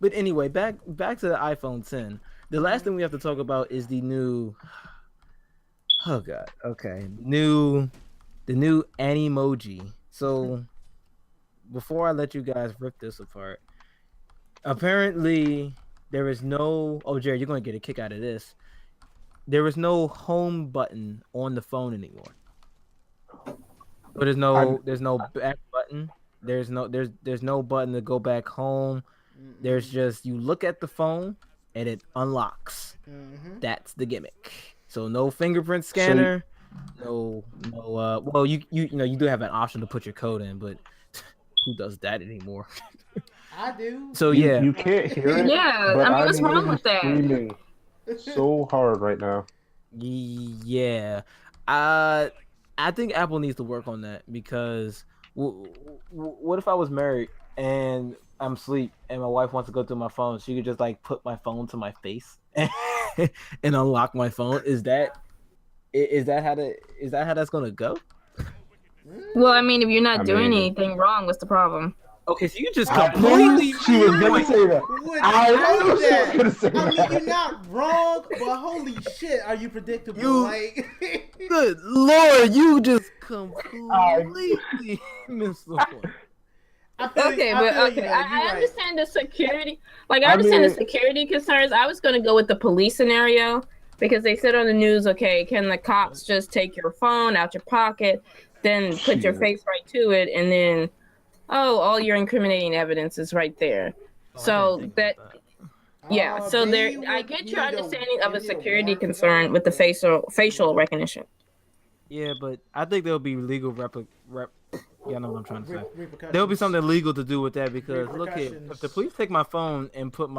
But anyway, back to the iPhone 10. The last thing we have to talk about is the new. Oh god. Okay. The new Animoji. So before I let you guys rip this apart, apparently there is no. Oh, Jared, you're gonna get a kick out of this. There is no home button on the phone anymore. But there's no back button. There's no button to go back home. There's just you look at the phone and it unlocks. That's the gimmick. So no fingerprint scanner. Well, you do have an option to put your code in, but who does that anymore? I do. So yeah, you can't hear it. Yeah, I mean, what's wrong with that? Screaming so hard right now. Yeah, I think Apple needs to work on that because what if I was married and I'm asleep, and my wife wants to go through my phone, she could just like put my phone to my face and unlock my phone. Is that how that's gonna go? Well, I mean, if you're not I doing mean- anything wrong, what's the problem? Okay, so you just I completely. knew she was gonna say that. Would I know knew she was that. gonna say I mean, that. you're not wrong, but holy shit, are you predictable? Like, Good Lord, you just completely missed the point. I feel Okay, you, but I feel okay, you, I you're right. understand the security. Like, I I understand the mean- security concerns. I was gonna go with the police scenario because they said on the news, okay, can the cops just take your phone out your pocket, then put your Shit. face right to it, and then, oh, all your incriminating evidence is right there. So that. Yeah, so they I would get your need understanding of a they need security warrant for concern that. with the facial recognition. Yeah, but I think there'll be legal yeah, I know what I'm trying to say. Repercussions. There'll be something legal to do with that because look here, if Repercussions. the police take my phone and put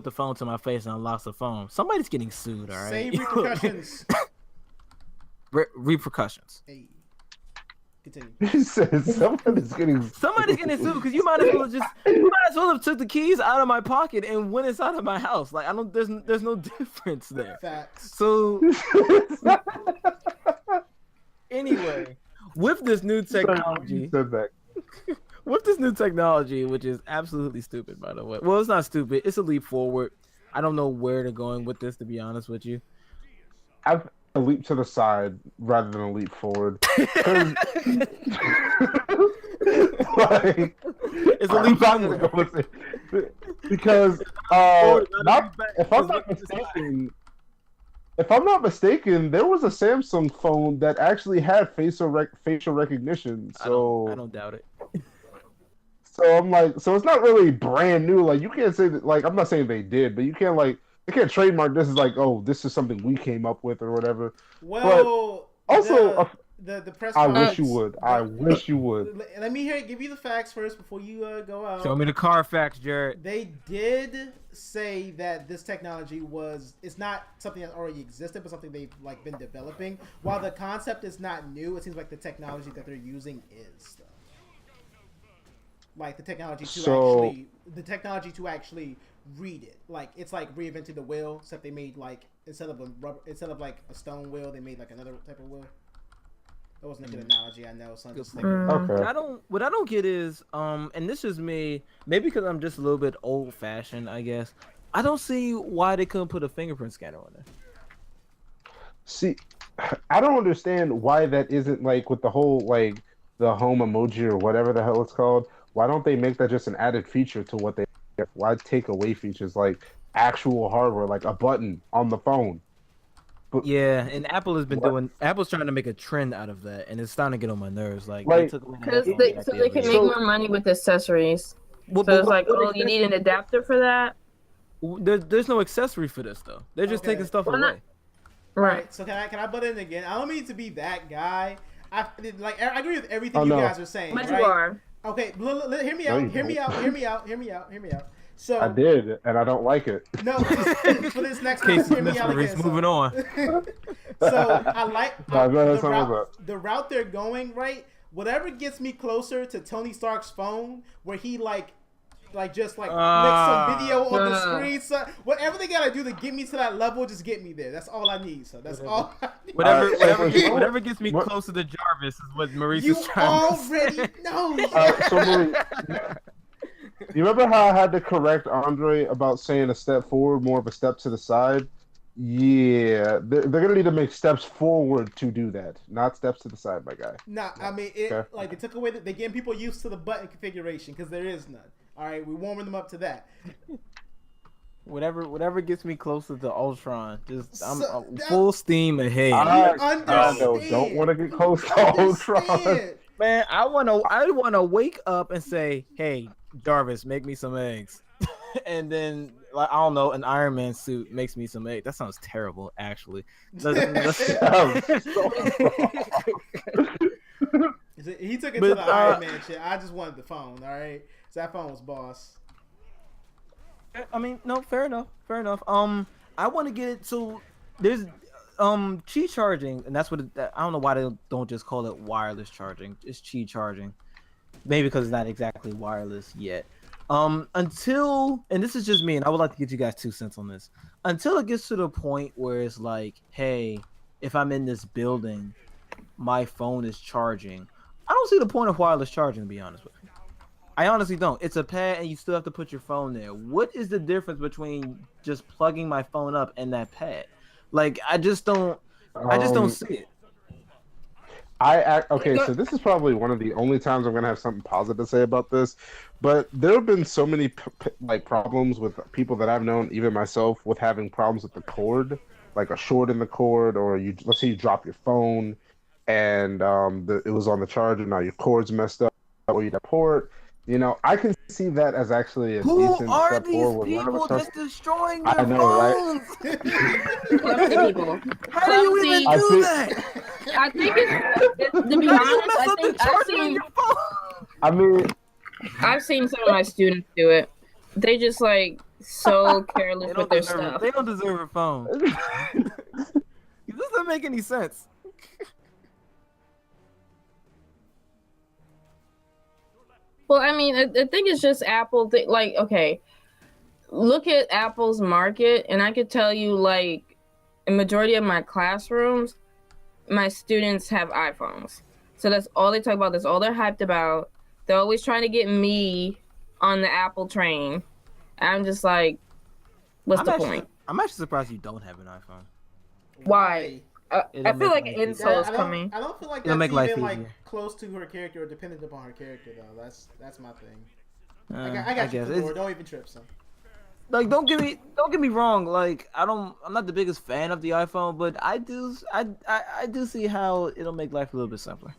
the phone to my face and unlocks the phone, somebody's getting sued. All right. Say repercussions. Repercussions. Hey, continue. He said somebody's getting. Somebody's getting sued because you might as well have took the keys out of my pocket and went inside of my house. Like there's no difference there. Facts. So anyway, with this new technology, Said that. which is absolutely stupid, by the way. Well, it's not stupid. It's a leap forward. I don't know where they're going with this, to be honest with you. I've a leap to the side rather than a leap forward. 'Cause- like, It's a leap I'm forward. not gonna say- because not, if I'm not mistaken, there was a Samsung phone that actually had facial recognition. So I don't doubt it. So I'm like, so it's not really brand new. Like you can't say that. Like I'm not saying they did, but you can't like they can't trademark this as like, oh, this is something we came up with or whatever. Well, Also, the press. I conference- wish you would. I wish you would. Let me give you the facts first before you go out. Show me the car facts, Jared. They did say that this technology it's not something that already existed, but something they've like been developing. While the concept is not new, it seems like the technology that they're using is. Like the technology to actually read it. Like it's like reinventing the wheel, except they made like instead of like a stone wheel, they made like another type of wheel. That wasn't a good analogy, I know. So I'm just thinking. Okay. What I don't get is and this is me, maybe because I'm just a little bit old fashioned, I guess. I don't see why they couldn't put a fingerprint scanner on there. See, I don't understand why that isn't like with the whole like the home emoji or whatever the hell it's called. Why don't they make that just an added feature to what they have? Why take away features like actual hardware, like a button on the phone? But, Yeah, and Apple has been Apple's trying to make a trend out of that, and it's starting to get on my nerves. Like Like- they took away the Because headphone they jack can the make other day. more money with accessories. Well, So it's but like, oh, you need an adapter for that? there's no accessory for this though. They're just Okay. taking stuff Well, away. Right. So can I butt in again? I don't mean to be that guy. I agree with everything Oh, you no. guys are saying. But right? you are. Okay, hear me No, out. you Hear me don't. out. Hear me out. So I did, and I don't like it. no, for this next one, Case hear me dismissed, out Maurice. again. Moving on. So I like No, go ahead, the, tell me about the route they're going. Right, whatever gets me closer to Tony Stark's phone, where he just makes some video on the screen. So whatever they gotta do to get me to that level, just get me there. That's all I need. So that's all. I need. Whatever gets me What- closer to Jarvis is what Maurice You is trying to say. already know. So Marie, you remember how I had to correct Andre about saying a step forward, more of a step to the side? Yeah, they're gonna need to make steps forward to do that, not steps to the side, my guy. Nah, I mean, Okay. like they took away. They getting people used to the button configuration because there is none. All right, we're warming them up to that. Whatever gets me closer to Ultron, I'm So, full steam ahead. I understand. don't want to get close to Ultron. Understand. Man, I wanna wake up and say, "Hey, Jarvis, make me some eggs," and then like I don't know, an Iron Man suit makes me some eggs. That sounds terrible, actually. He took it But, to the Iron Man shit. I just wanted the phone. All right, so that phone was boss. I mean, no, fair enough. I want to get it. So there's Qi charging, and that's what I don't know why they don't just call it wireless charging. It's Qi charging. maybe because it's not exactly wireless yet. Until, and this is just me, and I would like to get you guys 2 cents on this. Until it gets to the point where it's like, hey, if I'm in this building, my phone is charging. I don't see the point of wireless charging, to be honest with you. I honestly don't. It's a pad, and you still have to put your phone there. What is the difference between just plugging my phone up and that pad? Like, I just don't see it. Okay, so this is probably one of the only times I'm gonna have something positive to say about this, but there have been so many like problems with people that I've known, even myself, with having problems with the cord, like a short in the cord, or let's say you drop your phone, and it was on the charger, now your cord's messed up, or you port. You know, I can see that as actually a decent step forward. Who are these people that's destroying their I know, phones? Clumsy people. How do you even do that? I think it's to be honest, I think I've seen some of my students do it. They just like so careless with their stuff. They don't deserve a phone. This doesn't make any sense. Well, I mean, I think it's just Apple. Like, okay, look at Apple's market, and I could tell you, like, a majority of my classrooms, my students have iPhones. So that's all they talk about. That's all they're hyped about. They're always trying to get me on the Apple train. I'm just like, what's the point? I'm actually surprised you don't have an iPhone. Why? I feel like an insult is coming. I don't feel like that's even like close to her character or dependent upon her character though. That's my thing. I got you, Flonora. Don't even trip, son. Like, don't get me wrong. Like, I'm not the biggest fan of the iPhone, but I do see how it'll make life a little bit simpler.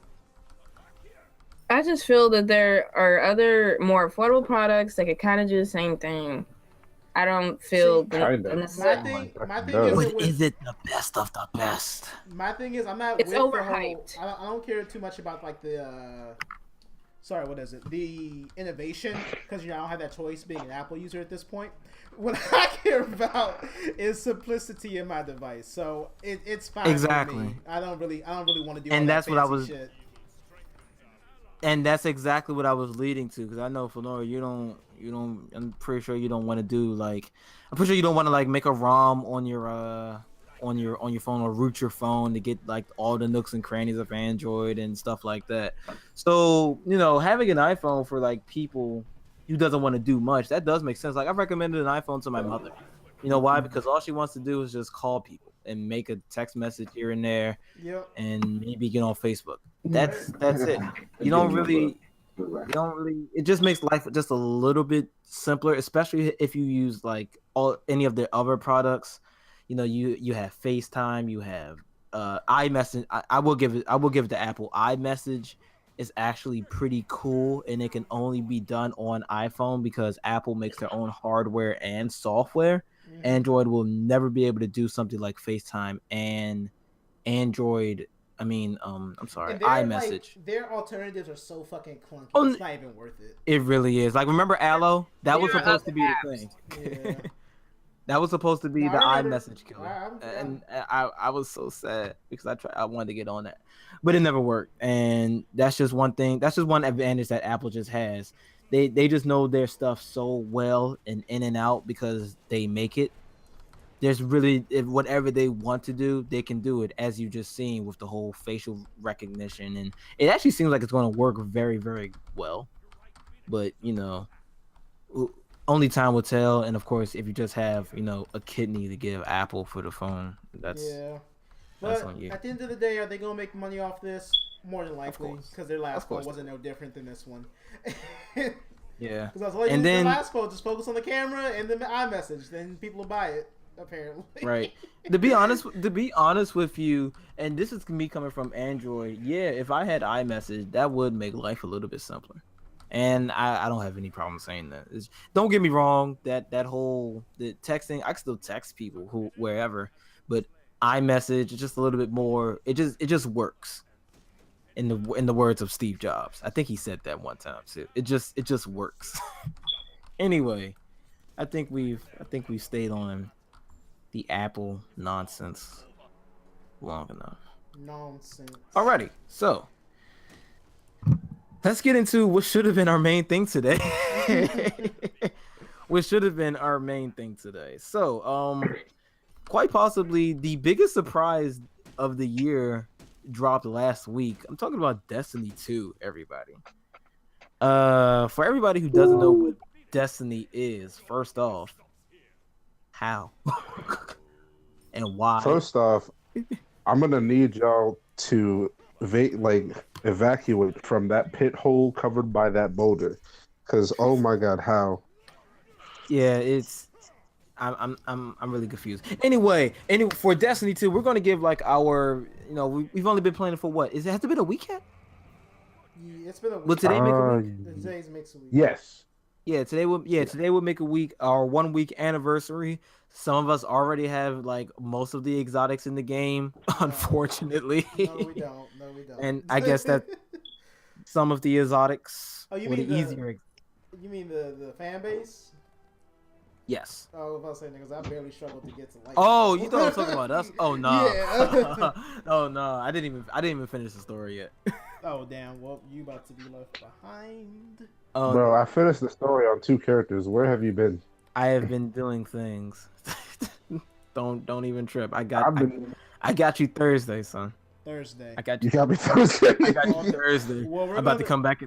I just feel that there are other more affordable products that could kind of do the same thing. I don't feel my thing is it the best of the best? My thing is it's overhyped. I don't care too much about like the the innovation, because I don't have that choice being an Apple user at this point. What I care about is simplicity in my device. So it's fine. Exactly. For me. I don't really want to do. And all that's that what I was. Shit. And that's exactly what I was leading to, because I know, Flonora, you don't. I'm pretty sure you don't want to do like. I'm pretty sure you don't want to like make a ROM on your phone or root your phone to get like all the nooks and crannies of Android and stuff like that. So having an iPhone for like people who doesn't want to do much, that does make sense. Like, I've recommended an iPhone to my mother. You know why? Because all she wants to do is just call people and make a text message here and there, and maybe get on Facebook. That's it. You don't really. It just makes life just a little bit simpler, especially if you use like any of their other products. You have FaceTime, you have iMessage. I will give it to Apple. iMessage is actually pretty cool, and it can only be done on iPhone because Apple makes their own hardware and software. Android will never be able to do something like FaceTime and Android. I'm sorry, iMessage. Like, their alternatives are so fucking clunky. It's not even worth it. It really is. Like, remember Allo? That was supposed to be the thing. Yeah. That was supposed to be the iMessage killer. And I was so sad because I wanted to get on that. But it never worked. And that's just one thing. That's just one advantage that Apple just has. They just know their stuff so well and in and out because they make it. There's really, whatever they want to do, they can do it, as you just seen with the whole facial recognition. And it actually seems like it's going to work very, very well. But, only time will tell. And, of course, if you just have, a kidney to give Apple for the phone, that's on you. At the end of the day, are they going to make money off this? More than likely, because their last phone wasn't no different than this one. Yeah. Because I was like, the last phone, just focus on the camera and then the iMessage. Then people will buy it. Apparently. Right. To be honest with you, and this is me coming from Android, if I had iMessage, that would make life a little bit simpler. And I don't have any problem saying that. Don't get me wrong, the texting, I can still text people wherever, but iMessage is just a little bit more, it just works. In the words of Steve Jobs. I think he said that one time too. It just works. Anyway, I think we've stayed on the Apple nonsense long enough. Nonsense. Alrighty, so let's get into what should have been our main thing today. What should have been our main thing today. So, quite possibly the biggest surprise of the year dropped last week. I'm talking about Destiny 2, everybody. For everybody who doesn't know what Destiny is, first off, how and why? First off, I'm gonna need y'all to evacuate from that pit hole covered by that boulder, because oh my god, how? Yeah, I'm really confused. Anyway, for Destiny 2, we're gonna give like our, we've only been playing it for what? Has it been a week yet? Yeah, it's been a week. Will today make a week? Today's makes a week. Yes. Yeah, today will make a week, our 1 week anniversary. Some of us already have like most of the exotics in the game, unfortunately. No, we don't. And I guess that some of the exotics were the easier. You mean the fan base? Yes. Oh, I was about to say, because I barely struggled to get to like. Oh, you thought I was talking about us? Oh no. Yeah. Oh no, I didn't even finish the story yet. Oh damn! Well, you about to be left behind. Bro, I finished the story on 2 characters. Where have you been? I have been doing things. Don't even trip. I got you Thursday, son. Thursday. I got you. You got me Thursday. I got you Thursday. Well, I'm about to come back.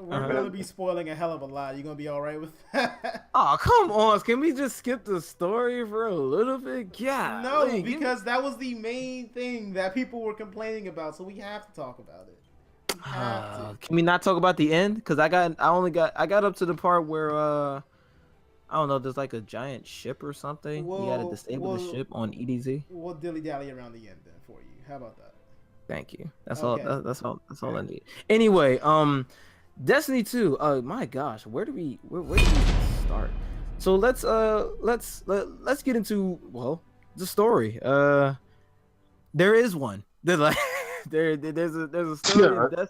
We're gonna be spoiling a hell of a lot. You gonna be all right with that? Oh, come on! Can we just skip the story for a little bit? Yeah. No, because that was the main thing that people were complaining about, so we have to talk about it. Can we not talk about the end? Because I got up to the part where I don't know, there's like a giant ship or something. You gotta disable the ship on EDZ. We'll dilly dally around the end then for you. How about that? Thank you. That's Okay. all. That's all I need. Anyway, Destiny 2. My gosh, where do we start? So let's get into the story. There is one. There's a story. Yeah.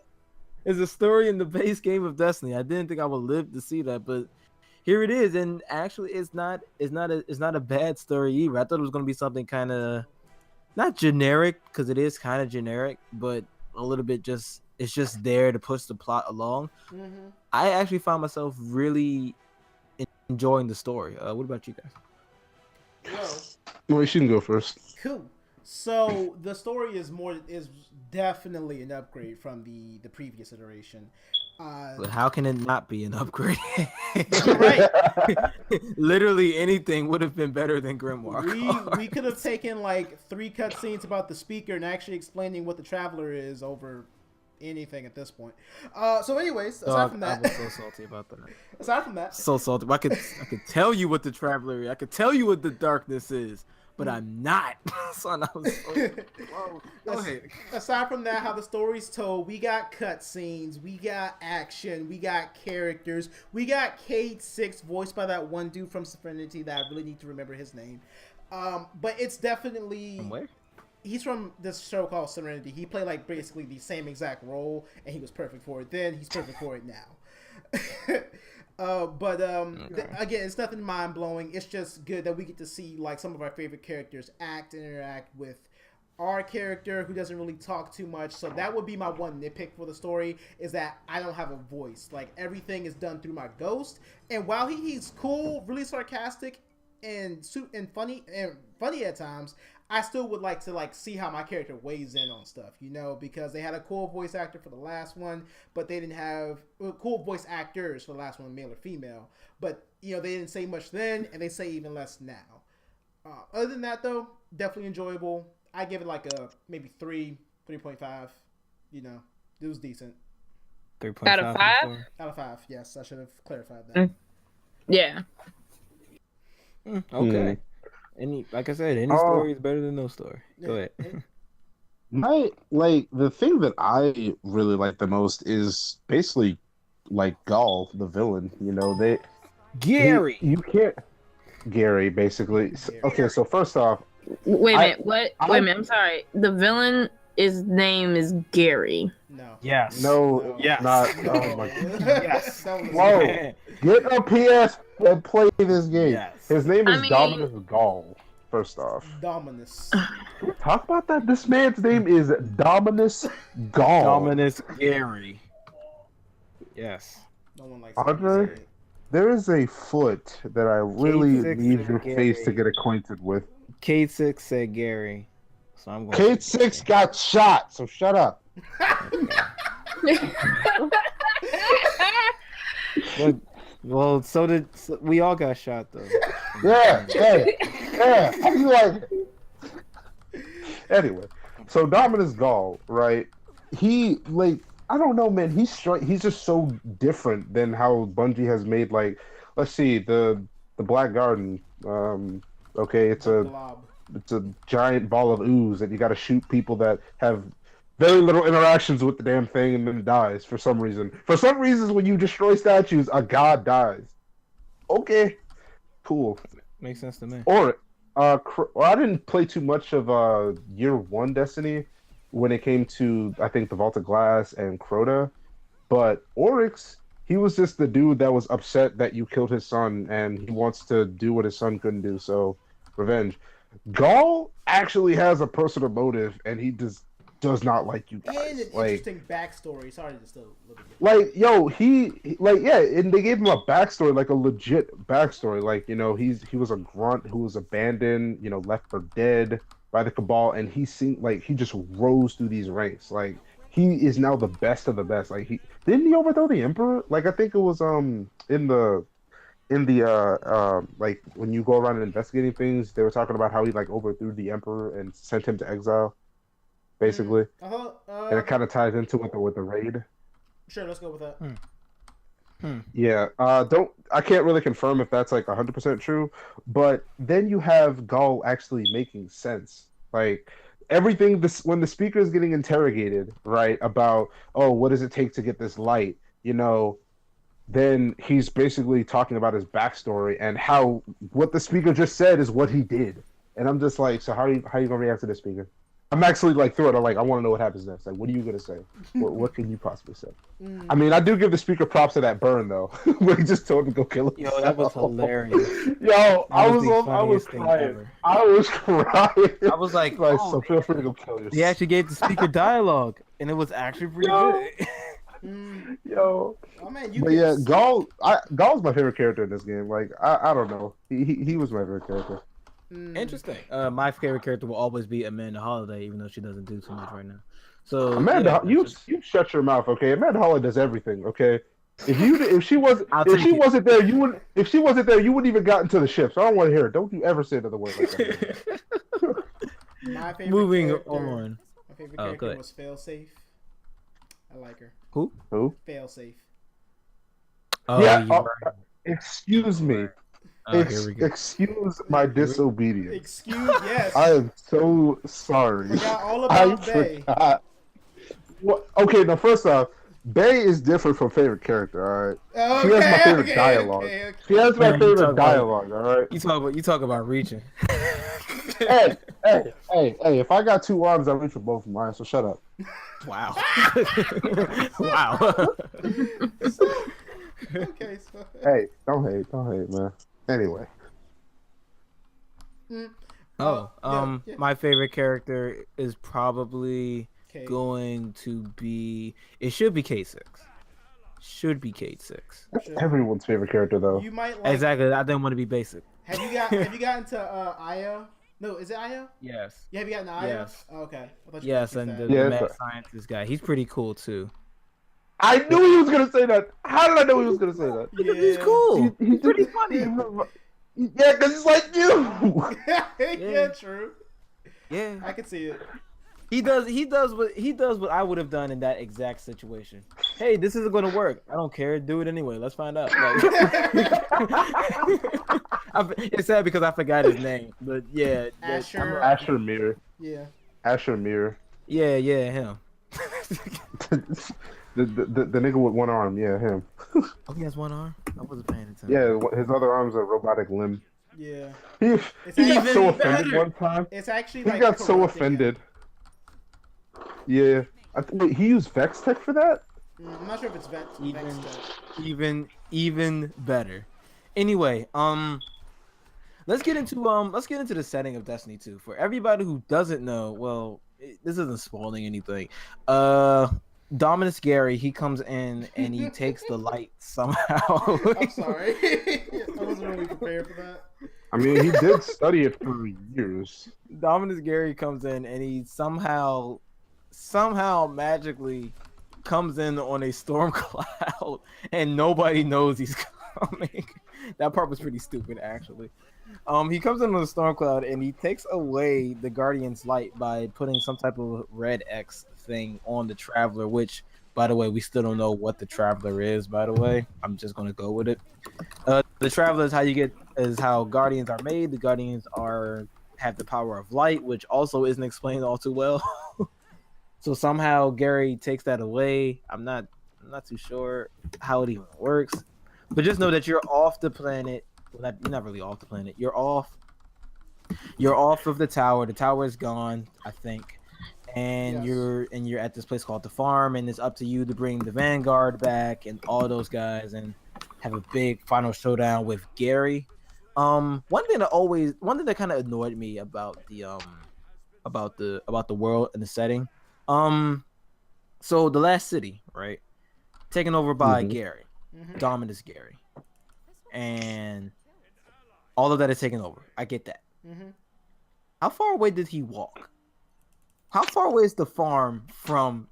There's a story in the base game of Destiny. I didn't think I would live to see that, but here it is. And actually, it's not a bad story either. I thought it was gonna be something kind of not generic, because it is kind of generic, but a little bit it's just there to push the plot along. Mm-hmm. I actually found myself really enjoying the story. What about you guys? Well, you shouldn't go first. Cool. So the story is definitely an upgrade from the previous iteration. But how can it not be an upgrade? Right. Literally anything would have been better than Grimoire. We could have taken like 3 cutscenes about the speaker and actually explaining what the Traveler is over anything at this point. So anyways, aside from that, I was so salty about that. Aside from that, So salty. I could tell you what the Traveler is. I could tell you what the darkness is, but I'm not. Son, I was so... Whoa. Go ahead. Aside from that, how the story's told, we got cutscenes, we got action, we got characters, we got Cade 6 voiced by that one dude from Serenity that I really need to remember his name. But it's definitely... From where? He's from this show called Serenity. He played like basically the same exact role, and he was perfect for it then. He's perfect for it now. Again, it's nothing mind blowing. It's just good that we get to see like some of our favorite characters act and interact with our character who doesn't really talk too much. So that would be my one nitpick for the story, is that I don't have a voice. Like everything is done through my ghost. And while he's cool, really sarcastic, and funny at times, I still would like to see how my character weighs in on stuff, because they had a cool voice actor for the last one, but they didn't have cool voice actors for the last one, male or female. But they didn't say much then, and they say even less now. Other than that, though, definitely enjoyable. I give it like a maybe 3.5. It was decent. 3.5 out of 5. Out of 5. Yes, I should have clarified that. Yeah. Okay. Like I said, any story is better than no story. Go ahead. The thing that I really like the most is basically Gaul, the villain. Gary. You can't. Gary, basically. Gary. Okay, so first off, Wait a minute. Wait a minute. I'm sorry. The villain, his name is Gary. No. Yes. no, Yes. not. Oh my. Yes. Whoa. Get a PS and play this game. Yes. His name is I mean- Dominus Gaul. First off, Dominus. can we talk about that? This man's name is Dominus Gaul. Dominus Gary. Yes. No one likes Andre? K6. There is a foot that I really K6 need and your face to Gary. get acquainted with. K6 said Gary, so I'm going. Kate Six got shot, so shut up. Well, we all got shot though. Yeah. How do you like it? Anyway, so Dominus Gall, right? He I don't know, man. He's just so different than how Bungie has made let's see, the Black Garden. Okay, it's a giant ball of ooze that you got to shoot people that have very little interactions with the damn thing and then it dies for some reason. For some reasons, when you destroy statues, a god dies. Okay, cool. Makes sense to me. Or, I didn't play too much of Year 1 Destiny when it came to, I think, the Vault of Glass and Crota. But Oryx, he was just the dude that was upset that you killed his son and he wants to do what his son couldn't do, so revenge. Gall actually has a personal motive and he does not like you guys. And an interesting backstory. Sorry to still look at it. And they gave him a backstory, like a legit backstory. He was a grunt who was abandoned, left for dead by the Cabal, and he seemed like he just rose through these ranks. Like he is now the best of the best. Like he overthrow the Emperor? Like I think it was in the when you go around and investigating things, they were talking about how he overthrew the Emperor and sent him to exile. Basically, and it kind of ties into with the raid. Sure, let's go with that. Yeah, I can't really confirm if that's 100% true, but then you have Gall actually making sense. Like everything, when the speaker is getting interrogated, right, about what does it take to get this light, then he's basically talking about his backstory and how what the speaker just said is what he did, and I'm just like, so how are you gonna react to this speaker? I'm actually through it. I want to know what happens next. What are you gonna say? What can you possibly say? I mean, I do give the speaker props to that burn though, where he just told him to go kill him. Yo, that was hilarious. Yo, I was crying. I was crying. I was like, so feel free to go kill yourself. He actually gave the speaker dialogue, and it was actually pretty good. Yo. Oh man, Gall's my favorite character in this game. I don't know. He was my favorite character. Interesting. My favorite character will always be Amanda Holiday, even though she doesn't do too much right now. So Amanda, you shut your mouth, okay? Amanda Holiday does everything, okay? If she wasn't there, you wouldn't even got into the ship. So I don't want to hear it. Don't you ever say another word like that. My favorite Moving character, on. My favorite character was Failsafe. I like her. Who? Failsafe. Oh, yeah. Right. Excuse me. Excuse my disobedience. Yes. I am so sorry. Forgot all about Bay. Okay, now first off, Bay is different from favorite character. All right. She has my favorite dialogue. Okay. She has my favorite dialogue. All right. You talk about reaching. hey! If I got two arms, I reach for both of mine. So shut up. Wow. Wow. Okay. So. Hey, don't hate, man. Anyway. My favorite character is probably going to be. It should be K6. That's everyone's favorite character, though. You might exactly. I didn't want to be basic. Have you gotten to Aya? No, is it Aya? Yes. Yeah, have you gotten to Aya? Yes. Oh, okay. Yes, and the mad scientist guy. He's pretty cool too. I knew he was gonna say that. How did I know he was gonna say that? Yeah. He's cool. He's pretty funny. Yeah, because he's like you. Yeah, true. Yeah, I can see it. He does what I would have done in that exact situation. Hey, this isn't going to work. I don't care. Do it anyway. Let's find out. It's sad because I forgot his name, but yeah. Asher Mir. Yeah. Asher Mir. Yeah, him. The nigga with one arm, yeah, him. Oh, he has one arm? I wasn't paying attention. Yeah, his other arm's a robotic limb. Yeah. He got so offended one time. It's actually he got so offended. Yeah. Wait, he used Vex Tech for that? I'm not sure if it's Vex Tech. Even better. Anyway, let's get into the setting of Destiny 2. For everybody who doesn't know, well, this isn't spoiling anything. Dominus Gary, he comes in and he takes the light somehow. I'm sorry. I wasn't really prepared for that. I mean, he did study it for years. Dominus Gary comes in and he somehow magically comes in on a storm cloud and nobody knows he's coming. That part was pretty stupid, actually. He comes in on a storm cloud and he takes away the Guardian's light by putting some type of red X thing on the Traveler, which, by the way, we still don't know what the Traveler is. By the way, I'm just gonna go with it. The Traveler is how Guardians are made. The Guardians have the power of light, which also isn't explained all too well. So somehow Gary takes that away. I'm not too sure how it even works, but just know that you're off the planet. Well, you're not really off the planet. You're off of the tower. The tower is gone, I think, and Yes. you're at this place called the farm, and it's up to you to bring the Vanguard back and all those guys and have a big final showdown with Gary. One thing that kind of annoyed me about the world and the setting. So the last city, right, taken over by Gary, Dominus Gary, and all of that is taken over. I get that. How far away did he walk? How far away is the farm from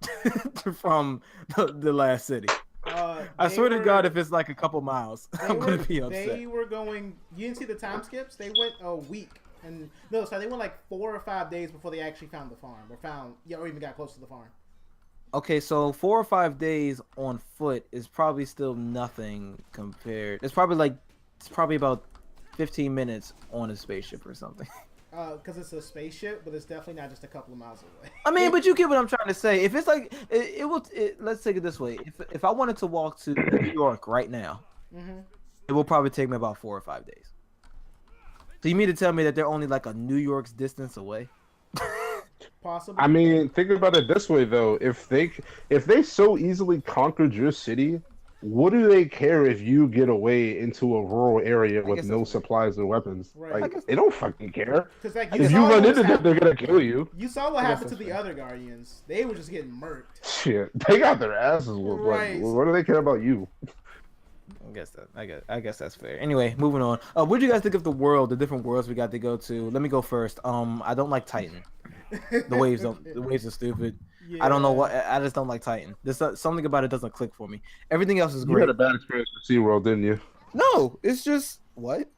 the last city? I swear to God, if it's like a couple miles, I'm gonna be upset. They were going. You didn't see the time skips? They went a week, and no, so they went like 4 or 5 days before they actually found the farm, or even got close to the farm. Okay, so 4 or 5 days on foot is probably still nothing compared. It's probably about 15 minutes on a spaceship or something. Because it's a spaceship, but it's definitely not just a couple of miles away. I mean, but you get what I'm trying to say. If it's like, let's take it this way. If I wanted to walk to New York right now, it will probably take me about 4 or 5 days. So you mean to tell me that they're only like a New York's distance away? Possibly. I mean, think about it this way though: if they so easily conquered your city, what do they care if you get away into a rural area with no supplies or weapons? Right. Like, they don't fucking care. Like, If you run into them, they're gonna kill you. You saw what happened to the other Guardians. They were just getting murked. Shit, they got their asses whooped. Right. Like, what do they care about you? I guess that's fair. Anyway, moving on. What do you guys think of the different worlds we got to go to? Let me go first. I don't like Titan. The waves are stupid. Yeah. I don't know what. I just don't like Titan. There's something about it doesn't click for me. Everything else is great. You had a bad experience with SeaWorld, didn't you? No, it's just what?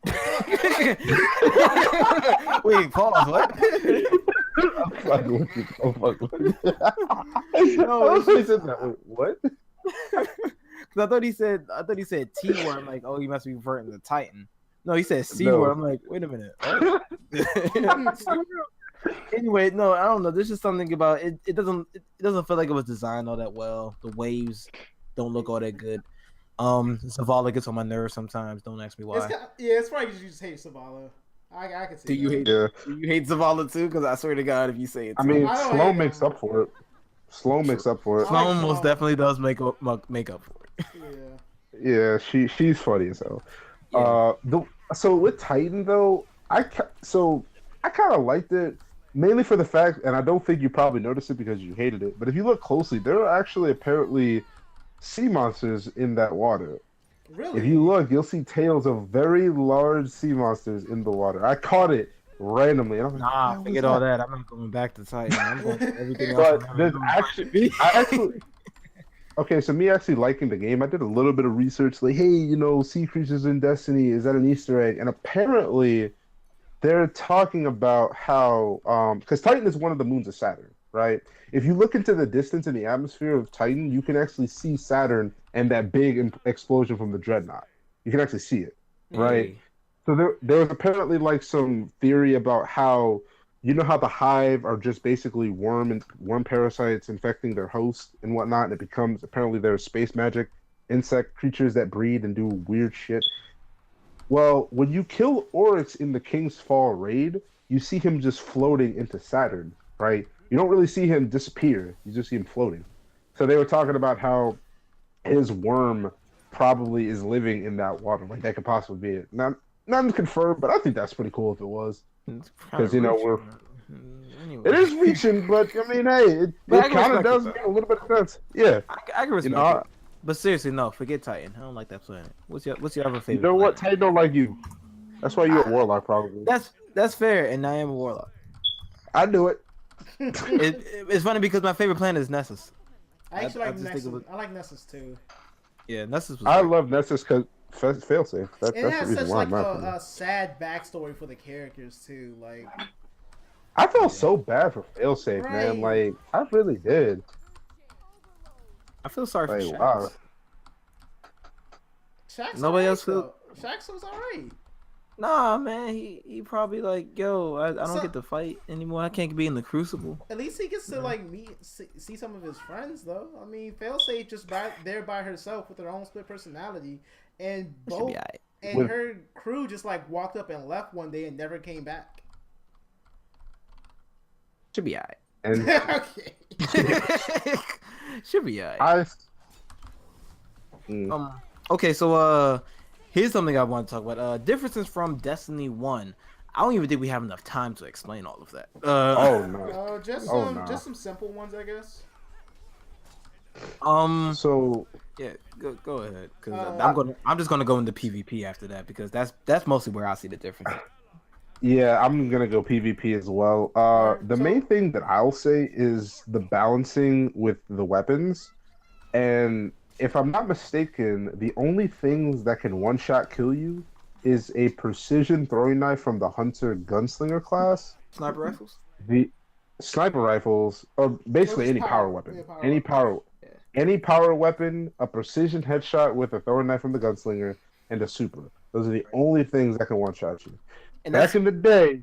Wait, pause. What? I'm fucking with you. I'm fucking with you. No, it's just that. What? Because I thought he said T word. I'm like, oh, he must be referring to Titan. No, he said C word. I'm like, wait a minute. Anyway, no, I don't know. There's just something about it. It doesn't feel like it was designed all that well. The waves don't look all that good. Zavala gets on my nerves sometimes. Don't ask me why. It's probably because you just hate Zavala. I can see. Do you hate Zavala too? Because I swear to God, if you say it, I mean, Sloan makes up for it. Sloan most definitely does make up for it. Yeah, she's funny as hell. Yeah. So with Titan though, I kind of liked it mainly for the fact, and I don't think you probably noticed it because you hated it. But if you look closely, there are actually apparently sea monsters in that water. Really? If you look, you'll see tails of very large sea monsters in the water. I caught it randomly. And I was like, forget all that. I'm not going back to Titan. I'm going to everything else. But there's actually, okay, so me actually liking the game, I did a little bit of research, like, hey, sea creatures in Destiny, is that an Easter egg? And apparently, they're talking about how, because Titan is one of the moons of Saturn, right? If you look into the distance in the atmosphere of Titan, you can actually see Saturn and that big explosion from the Dreadnought. You can actually see it, right? So there was apparently like some theory about how, how the Hive are just basically worm parasites infecting their host and whatnot, and it becomes apparently their space magic insect creatures that breed and do weird shit. Well, when you kill Oryx in the King's Fall raid, you see him just floating into Saturn, right? You don't really see him disappear. You just see him floating. So they were talking about how his worm probably is living in that water. Like, that could possibly be it. Not confirmed, but I think that's pretty cool if it was. Because, Anyway. It is reaching, but I mean, hey, it kind of does make a little bit of sense. Yeah, I can respect it. But seriously, no, forget Titan. I don't like that planet. What's your other favorite? You know what? Titan don't like you. That's why you're a warlock, probably. That's fair, and I am a warlock. I knew it. It's funny because my favorite planet is Nessus. I actually like Nessus. I like Nessus too. Yeah, Nessus. I love Nessus because failsafe. That's it the has reason such why. like a sad backstory for the characters too. Like, I felt so bad for failsafe, man. Like, I really did. I feel sorry for Shaxx. Wow. Shaxx Nobody else feel. Shaxx was alright. Nah, man, he probably like, yo, I don't get to fight anymore. I can't be in the Crucible. At least he gets to like see some of his friends though. I mean, failsafe just there by herself with her own split personality, and both and her crew just like walked up and left one day and never came back. Should be alright. Okay. Should be alright. Okay, so here's something I want to talk about. Differences from Destiny 1. I don't even think we have enough time to explain all of that. Just some simple ones, I guess. So yeah, go ahead, because I'm just gonna go into PvP after that because that's mostly where I see the difference. Yeah, I'm gonna go PvP as well. The main thing that I'll say is the balancing with the weapons, and if I'm not mistaken, the only things that can one-shot kill you is a precision throwing knife from the Hunter Gunslinger class. Sniper rifles? The sniper rifles, or basically any power weapon. Any power weapon, a precision headshot with a throwing knife from the Gunslinger, and a super. Those are the only things that can one-shot you. And back in the day,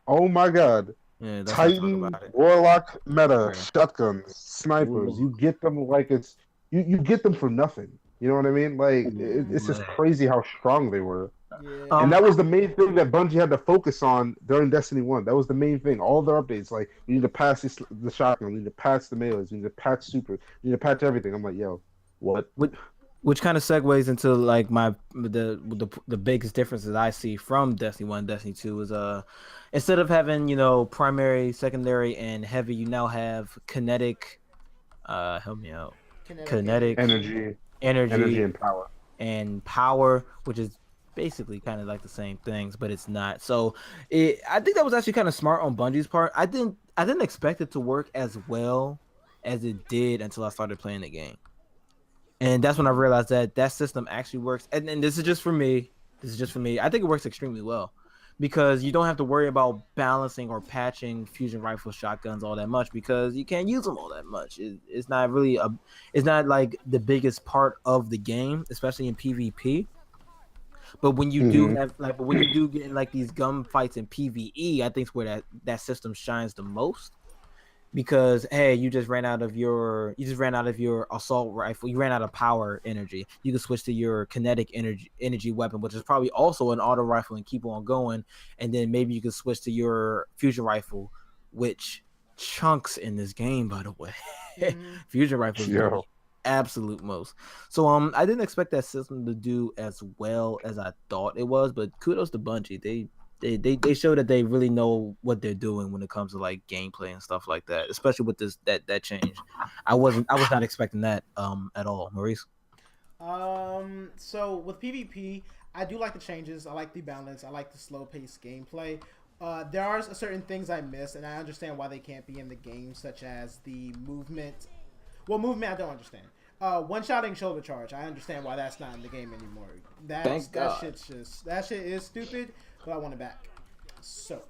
oh my god. Yeah, Titan, Warlock, meta, shotguns, snipers, you get them like it's... You get them for nothing. You know what I mean? Like, it's just crazy how strong they were. Yeah. And that was the main thing that Bungie had to focus on during Destiny 1. That was the main thing. All their updates, like, you need to patch the shotgun, you need to patch the melees, you need to patch super, you need to patch everything. I'm like, yo, what? Which kind of segues into, like, the biggest differences I see from Destiny 1 and Destiny 2 is, instead of having, primary, secondary, and heavy, you now have kinetic, help me out. Kinetic energy and power, which is basically kind of like the same things, but it's not. So I think that was actually kind of smart on Bungie's part. I didn't expect it to work as well as it did until I started playing the game, and that's when I realized that system actually works. And this is just for me. I think it works extremely well. Because you don't have to worry about balancing or patching fusion rifle shotguns all that much because you can't use them all that much. It's not really it's not like the biggest part of the game, especially in PvP. But when you do have when you do get in like these gun fights in PvE, I think it's where that system shines the most. Because hey, you just ran out of your assault rifle, you ran out of power energy. You can switch to your kinetic energy weapon, which is probably also an auto rifle, and keep on going. And then maybe you can switch to your fusion rifle, which chunks in this game, by the way. Fusion rifle is the absolute most. So I didn't expect that system to do as well as I thought it was, but kudos to Bungie. They show that they really know what they're doing when it comes to like gameplay and stuff like that, especially with that change. I was not expecting that at all. Maurice? So with PvP, I do like the changes. I like the balance. I like the slow paced gameplay. There are certain things I miss, and I understand why they can't be in the game, such as the movement. Well, movement I don't understand. One-shotting shoulder charge. I understand why that's not in the game anymore. That shit is stupid. But I want it back. So,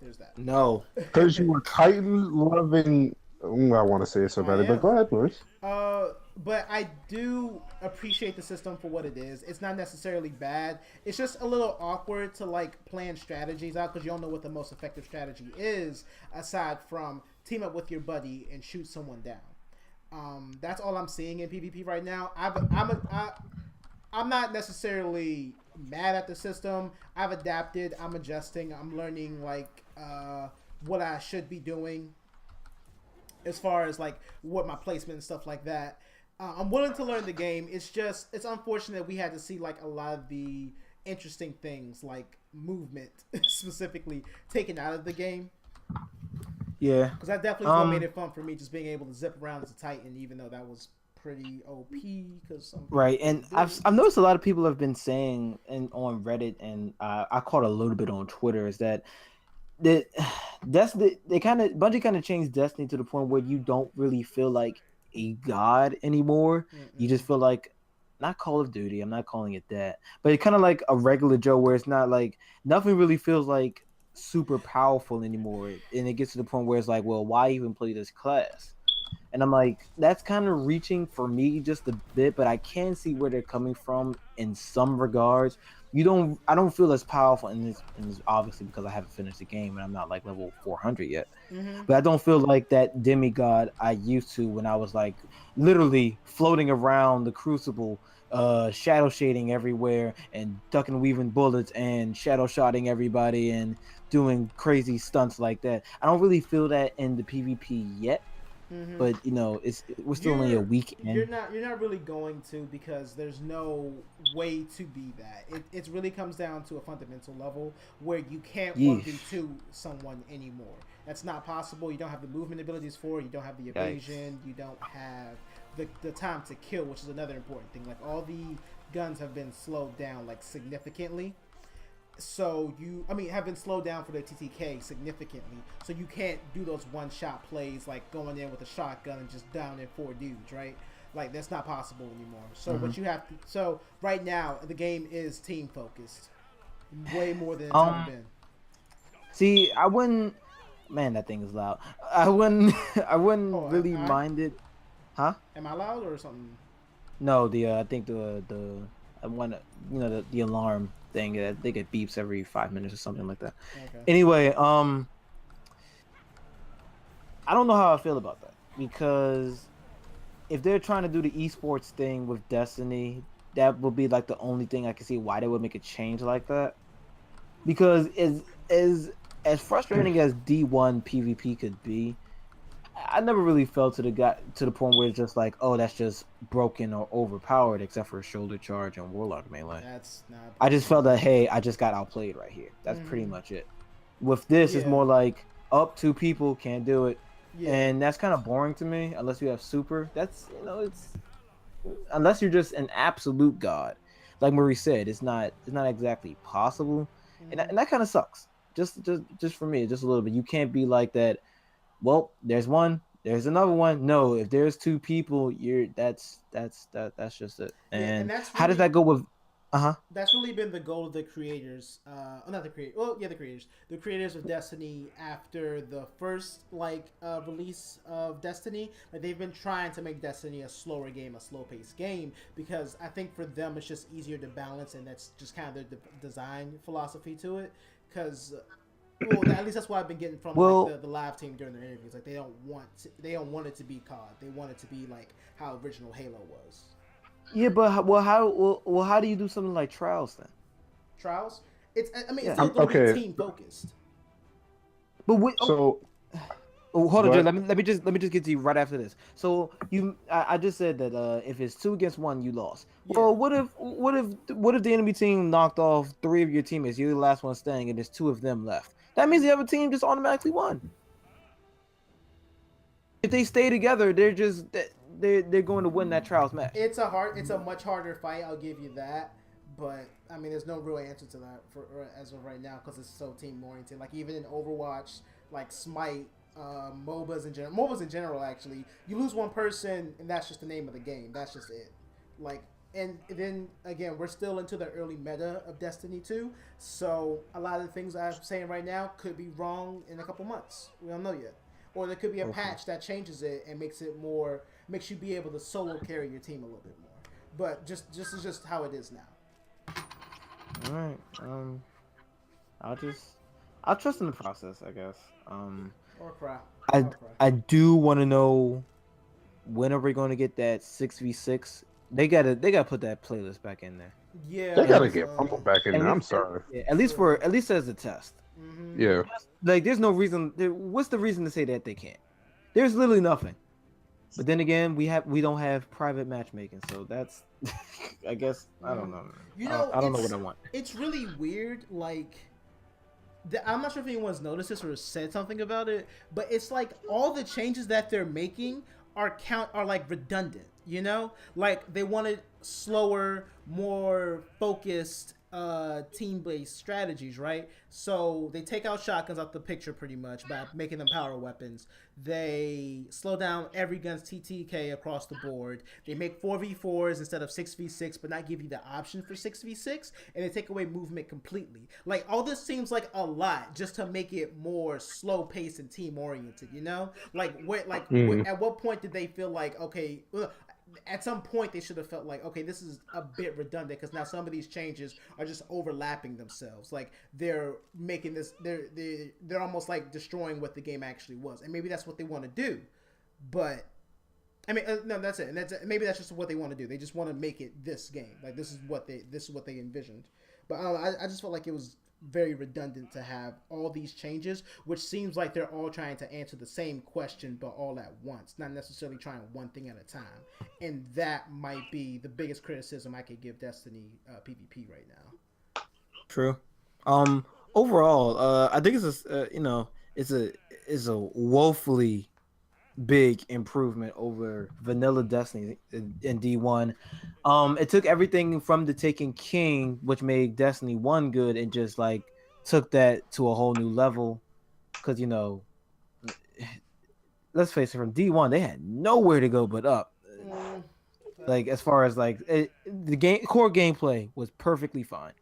there's that. No. Because you were Titan loving... I want to say it so badly, but go ahead, Maurice. But I do appreciate the system for what it is. It's not necessarily bad. It's just a little awkward to, like, plan strategies out because you don't know what the most effective strategy is aside from team up with your buddy and shoot someone down. That's all I'm seeing in PvP right now. I'm not necessarily mad at the system. I've adapted. I'm adjusting. I'm learning like what I should be doing as far as like what my placement and stuff like that. I'm willing to learn the game. It's unfortunate we had to see like a lot of the interesting things like movement specifically taken out of the game. Yeah. Because that definitely is what made it fun for me, just being able to zip around as a Titan, even though that was pretty OP. Because right, and I've noticed a lot of people have been saying on Reddit, and I caught a little bit on Twitter, is that Bungie kind of changed Destiny to the point where you don't really feel like a god anymore. You just feel like, not Call of Duty, I'm not calling it that, but it's kind of like a regular Joe, where it's not like, nothing really feels like super powerful anymore, and it gets to the point where it's like, well, why even play this class? And I'm like, that's kind of reaching for me just a bit, but I can see where they're coming from in some regards. I don't feel as powerful in this obviously because I haven't finished the game and I'm not like level 400 yet. But I don't feel like that demigod I used to when I was like literally floating around the crucible, shadow shading everywhere and ducking and weaving bullets and shadow shotting everybody and doing crazy stunts like that. I don't really feel that in the PvP yet. But we're still only a week in. You're not really going to, because there's no way to be that. It really comes down to a fundamental level where you can't 1v2 someone anymore. That's not possible. You don't have the movement abilities for it. You don't have the evasion. You don't have the time to kill, which is another important thing. Like, all the guns have been slowed down like significantly. So have been slowed down for the TTK significantly. So you can't do those one-shot plays like going in with a shotgun and just downing 4 dudes, right? Like, that's not possible anymore. So what you have to. So right now the game is team focused, way more than it's ever been. See, I wouldn't. Man, that thing is loud. I wouldn't really mind it. Huh? Am I loud or something? No, I think I want the alarm thing. I think it beeps every 5 minutes or something like that. Okay. Anyway, I don't know how I feel about that, because if they're trying to do the esports thing with Destiny, that would be like the only thing I can see why they would make a change like that. Because as frustrating as D1 PvP could be, I never really felt to the point where it's just like, oh, that's just broken or overpowered, except for shoulder charge and warlock melee. That's not. I just felt that, hey, I just got outplayed right here. That's pretty much it. With this, it's more like up 2 people can't do it, and that's kind of boring to me. Unless you have super, that's it's unless you're just an absolute god, like Maurice said, it's not exactly possible, and that kind of sucks. Just for me, just a little bit. You can't be like that. Well, there's one, there's another one. No, if there's 2 people, that's just it. And that's really, how does that go with? That's really been the goal of the creators. Not the creators. Well, yeah, the creators. The creators of Destiny after the first release of Destiny. Like, they've been trying to make Destiny a slower game, a slow-paced game, because I think for them it's just easier to balance, and that's just kind of their design philosophy to it. Because at least that's what I've been getting from the live team during their interviews. Like, they don't want it to be COD. They want it to be like how original Halo was. Yeah, but how do you do something like Trials then? Trials? It's okay. Team focused. But hold on, Jay, let me just get to you right after this. So I just said that if it's 2 against 1, you lost. Yeah. Well, what if the enemy team knocked off 3 of your teammates? You're the last one standing, and there's 2 of them left. That means the other team just automatically won. If they stay together, they're going to win that Trials match. It's a much harder fight. I'll give you that. But I mean, there's no real answer to that as of right now, because it's so team oriented. Like, even in Overwatch, like Smite, MOBAs in general, actually, you lose one person and that's just the name of the game. That's just it. Like, and then again, we're still into the early meta of Destiny 2, so a lot of the things I'm saying right now could be wrong in a couple months. We don't know yet. Or there could be a patch that changes it and makes you be able to solo carry your team a little bit more. But just is just how it is now. All right. I'll trust in the process, I guess. Or cry. I do want to know, when are we going to get that 6v6? They gotta put that playlist back in there. Yeah, they gotta get Rumble back in there. I'm sorry. Yeah, at least as a test. Mm-hmm. Yeah. Like, there's no reason. What's the reason to say that they can't? There's literally nothing. But then again, we don't have private matchmaking, so that's I guess I don't know. You know, I don't know what I want. It's really weird. Like, I'm not sure if anyone's noticed this or said something about it, but it's like all the changes that they're making are like redundant. You know, like they wanted slower, more focused team-based strategies, right? So they take out shotguns out the picture pretty much by making them power weapons. They slow down every gun's TTK across the board. They make 4v4s instead of 6v6, but not give you the option for 6v6, and they take away movement completely. Like all this seems like a lot just to make it more slow-paced and team-oriented. You know, like at what point did they feel like okay? At some point they should have felt like okay, this is a bit redundant because now some of these changes are just overlapping themselves. Like they're making this they're almost like destroying what the game actually was, and maybe that's what they want to do. But I mean no, that's it, and maybe that's just what they want to do. They just want to make it this game, like this is what they envisioned. But I just felt like it was very redundant to have all these changes, which seems like they're all trying to answer the same question but all at once, not necessarily trying one thing at a time. And that might be the biggest criticism I could give Destiny PvP right now. True. Overall, I think it's a woefully big improvement over vanilla Destiny in D1. It took everything from the Taken King, which made Destiny 1 good, and just like took that to a whole new level. Because let's face it, from D1 they had nowhere to go but up. Like as far as like the core gameplay was perfectly fine.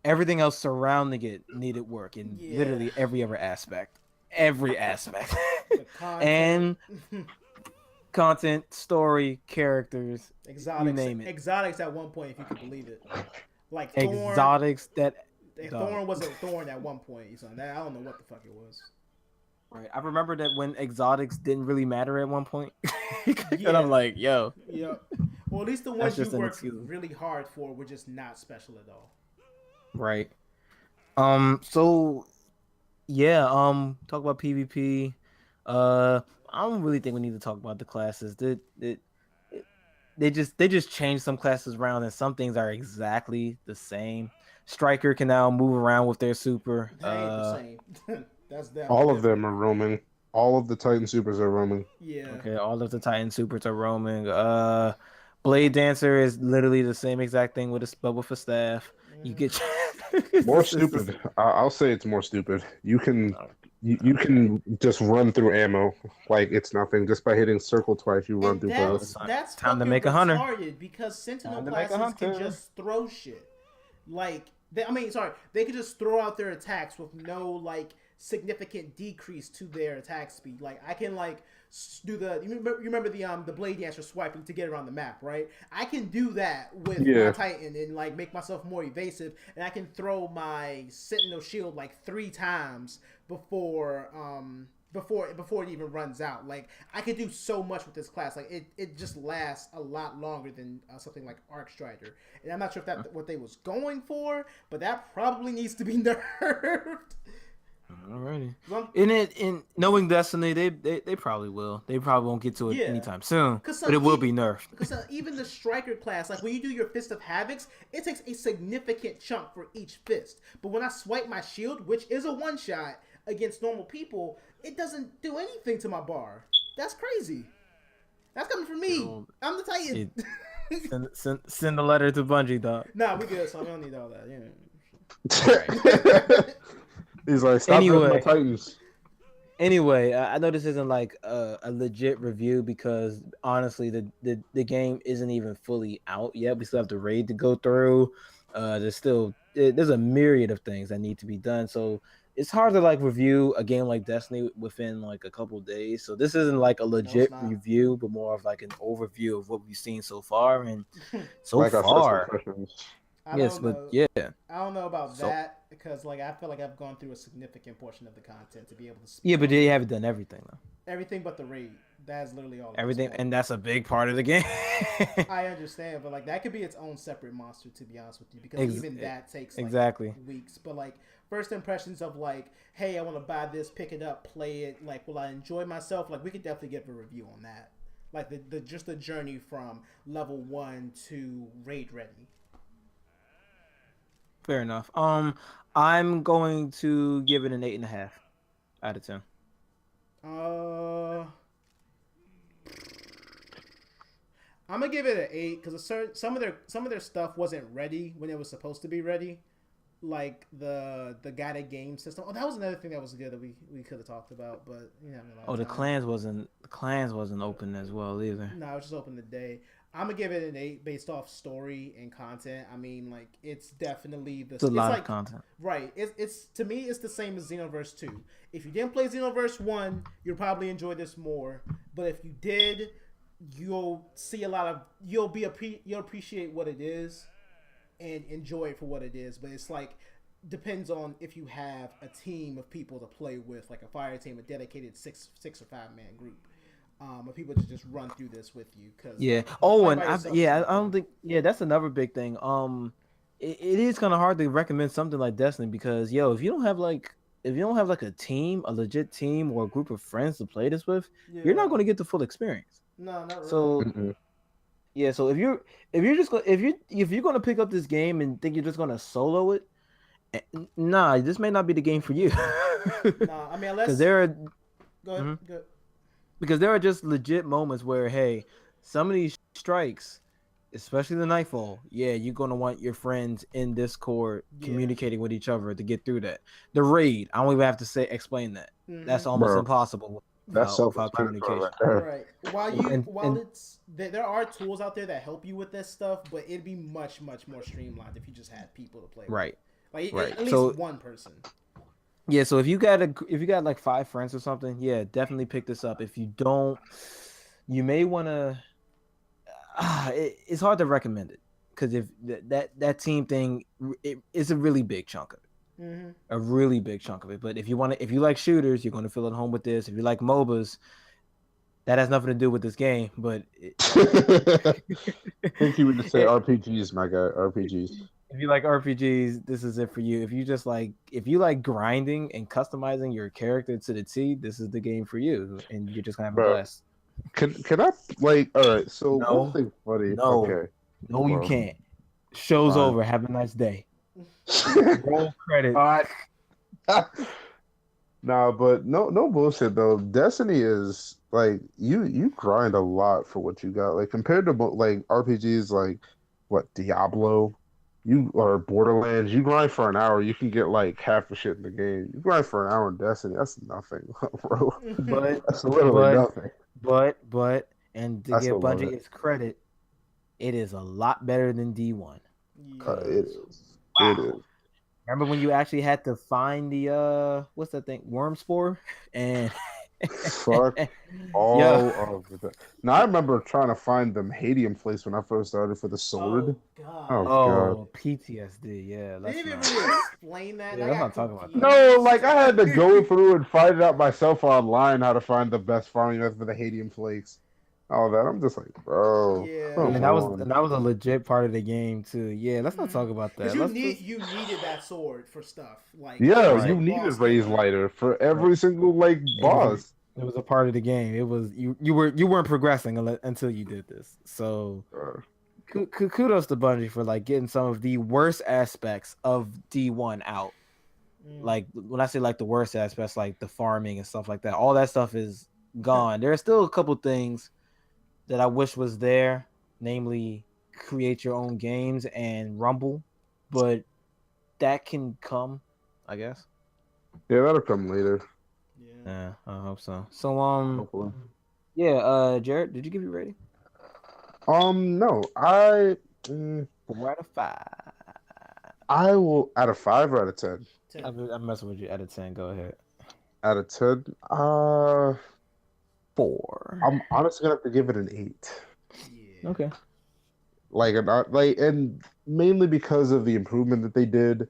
Everything else surrounding it needed work in literally every other aspect. Every aspect. And content, story, characters, exotics, you name it. Exotics at one point, if you could believe it. Like exotics Thorn was a thorn at one point. So I don't know what the fuck it was. Right. I remember that when exotics didn't really matter at one point. And I'm like, yo. Yeah. Well, at least the ones you worked really hard for were just not special at all. Right. So yeah, talk about PvP. I don't really think we need to talk about the classes. They just changed some classes around, and some things are exactly the same. Striker can now move around with their super. They ain't the same. That's all of them are roaming. All of the Titan supers are roaming. Yeah. Okay, all of the Titan supers are roaming. Blade Dancer is literally the same exact thing with a staff. You get more stupid. I'll say it's more stupid. You can just run through ammo like it's nothing. Just by hitting circle twice, you run through both. That's time to make a hunter. Because Sentinel classes can just throw shit. Like they could just throw out their attacks with no like significant decrease to their attack speed. Like I can like do you remember the blade dancer swiping to get around the map, right? I can do that with my Titan and like make myself more evasive, and I can throw my Sentinel shield like 3 times before it even runs out. Like I could do so much with this class. Like it just lasts a lot longer than something like Arc Strider. And I'm not sure if that's what they was going for, but that probably needs to be nerfed. Alrighty. In knowing Destiny, they probably will. They probably won't get to it anytime soon, but it will be nerfed. Because even the Striker class, like when you do your Fist of Havocs, it takes a significant chunk for each fist. But when I swipe my shield, which is a one-shot against normal people, it doesn't do anything to my bar. That's crazy. That's coming from me. I'm the Titan. Send a letter to Bungie, dog. Nah, we good, so we don't need all that. Yeah. He's like, stop my Titans. Anyway, I know this isn't like a legit review because honestly, the game isn't even fully out yet. We still have the raid to go through. There's a myriad of things that need to be done. So it's hard to like review a game like Destiny within like a couple of days. So this isn't like a legit review, but more of like an overview of what we've seen so far. And so like far, I don't know about that because like I feel like I've gone through a significant portion of the content to be able to speak. Yeah, but they haven't done everything though. Everything but the raid. That's literally all. Everything, and that's a big part of the game. I understand, but like that could be its own separate monster, to be honest with you, because even that takes like, weeks. But like first impressions of like, hey, I want to buy this, pick it up, play it. Like, will I enjoy myself? Like, we could definitely get a review on that. Like the journey from level 1 to raid ready. Fair enough. I'm going to give it an 8.5 out of 10. I'm gonna give it an 8 because some of their stuff wasn't ready when it was supposed to be ready, like the guided game system. Oh, that was another thing that was good that we could have talked about, but the clans wasn't open as well either. No, it was just open today. I'm gonna give it an 8 based off story and content. I mean, like it's definitely it's a lot of content. Right. It's to me it's the same as Xenoverse 2. If you didn't play Xenoverse 1, you'll probably enjoy this more. But if you did, you'll see you'll appreciate what it is and enjoy it for what it is. But it's like depends on if you have a team of people to play with, like a fire team, a dedicated 6 or 5 man group. Or people just run through this with you. Cause, I don't think. Yeah, that's another big thing. It is kind of hard to recommend something like Destiny because if you don't have like a team, a legit team, or a group of friends to play this with, you're not going to get the full experience. No, not really. So, so if you're gonna pick up this game and think you're just gonna solo it, this may not be the game for you. Nah, I mean, unless go ahead. Go ahead. Because there are just legit moments where, hey, some of these strikes, especially the Nightfall, you're going to want your friends in Discord communicating with each other to get through that. The raid, I don't even have to explain that. Mm-hmm. That's almost impossible. That's without communication. Right. There are tools out there that help you with this stuff, but it'd be much, much more streamlined if you just had people to play with. Right. Like at least one person. Yeah, so if you got like 5 friends or something, definitely pick this up. If you don't, you may want to. It's hard to recommend it because if that team thing, it's a really big chunk of it, a really big chunk of it. But if you like shooters, you're going to feel at home with this. If you like MOBAs, that has nothing to do with this game. But I think you would just say RPGs, my guy, RPGs. If you like RPGs, this is it for you. If you like grinding and customizing your character to the T, this is the game for you, and you're just gonna have a blast. Can I all right? So one thing funny. No, okay. No, you can't. Show's over. Have a nice day. Roll credit. Nah, but no bullshit though. Destiny is like you grind a lot for what you got. Like compared to like RPGs like what Diablo. Or Borderlands, you grind for an hour, you can get like half the shit in the game. You grind for an hour in Destiny, that's nothing, bro. But that's literally nothing. But and to give Bungie its credit, it is a lot better than D1. It is. Wow. It is. Remember when you actually had to find the what's that thing, worm spore, and fuck all of that. Now I remember trying to find the Hadium place when I first started for the sword. God. PTSD. Yeah. They didn't even really explain that. Yeah, let's not talk about that. No, like I had to go through and find it out myself online how to find the best farming method for the Hadium flakes. All that. I'm just like, bro. Yeah. And that was a legit part of the game too. Yeah, let's not talk about that. You needed that sword for stuff like. Yeah, you needed Raise Lighter for every single like boss. It was a part of the game. It was you weren't progressing until you did this. So kudos to Bungie for like getting some of the worst aspects of D1 out. Like when I say like the worst aspects, like the farming and stuff like that, all that stuff is gone. There are still a couple things that I wish was there, namely create your own games and Rumble, but that can come, I guess. Yeah, that'll come later. Yeah, I hope so. So hopefully. Jared, did you give your rating? No, I 4 out of 5. I will out of 5 or out of 10. I'm messing with you. Out of 10, go ahead. Out of 10, 4. I'm honestly gonna have to give it an 8. Yeah. Okay. And mainly because of the improvement that they did.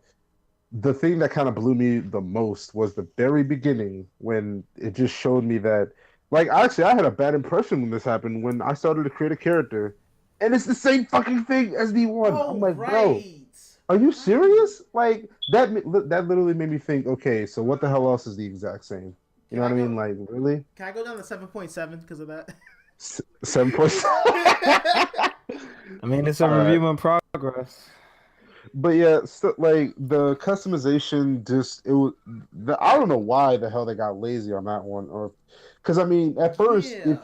The thing that kind of blew me the most was the very beginning when it just showed me that, like, actually, I had a bad impression when this happened when I started to create a character, and it's the same fucking thing as D1. Oh, I'm like, right. bro, are you serious? Like, that literally made me think, okay, so what the hell else is the exact same? You know what I mean? Like, really? Can I go down to 7.7 because of that? 7.7. I mean, it's a review in progress. But yeah, like the customization, I don't know why the hell they got lazy on that one, or because I mean, at first, Yeah.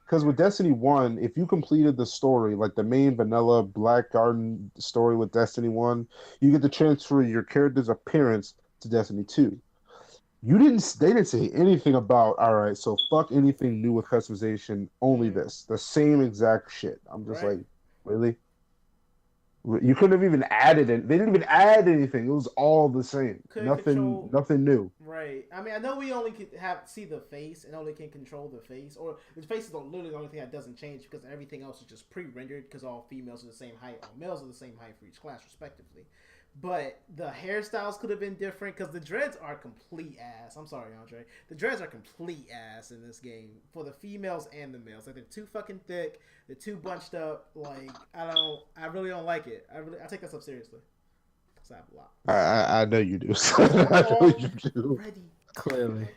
because with Destiny 1, if you completed the story, like the main vanilla Black Garden story with Destiny 1, you get to transfer your character's appearance to Destiny 2. They didn't say anything about, all right, so fuck anything new with customization, only this, the same exact shit. I'm just Right. like, really? You couldn't have even added it. They didn't even add anything. It was all the same. Nothing new. Right. I mean, I know we only can see the face and only can control the face, or the face is literally the only thing that doesn't change because everything else is just pre-rendered because all females are the same height, all males are the same height for each class, respectively. But the hairstyles could have been different because the dreads are complete ass. I'm sorry, Andre. The dreads are complete ass in this game for the females and the males. Like they're too fucking thick. They're too bunched up. Like I really don't like it. I take that stuff seriously. Cause I have a lot. I know you do. I know you do. Ready. Clearly.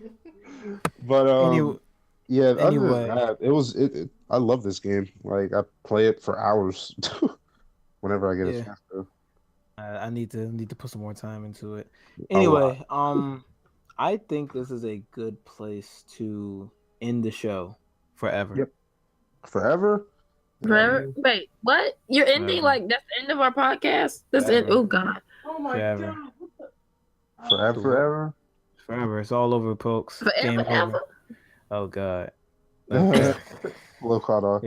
But yeah. Anyway, Other than that, I love this game. Like I play it for hours whenever I get a chance to. I need to put some more time into it. Anyway, I think this is a good place to end the show forever. Yep. Forever? Wait, what? You're ending like that's the end of our podcast? That's it. Oh God. Oh my Forever. God. Forever. It's all over, folks. Forever, ever. Oh God. Low caught off.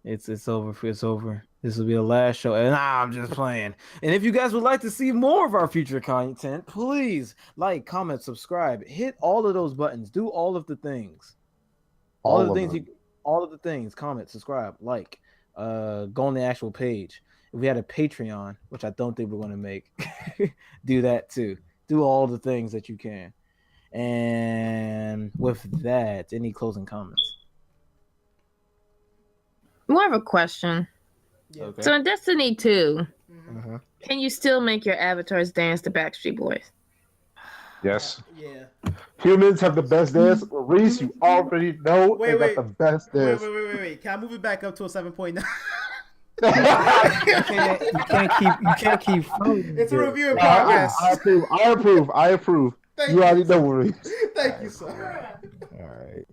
It's over. It's over. This will be the last show. And I'm just playing. And if you guys would like to see more of our future content, please like, comment, subscribe, hit all of those buttons, do all of the things. All of the things. Comment, subscribe, like, go on the actual page. If we had a Patreon, which I don't think we're going to make, do that too. Do all the things that you can. And with that, any closing comments? More of a question. Yeah. Okay. So in Destiny 2, Mm-hmm. can you still make your avatars dance to Backstreet Boys? Yes. Yeah. Humans have the best dance. Maurice, you already know they got the best dance. Wait. Can I move it back up to a 7.9? You can't keep It's a reviewing podcast. I approve. Thank You already know, Maurice. Thank you, sir. All right.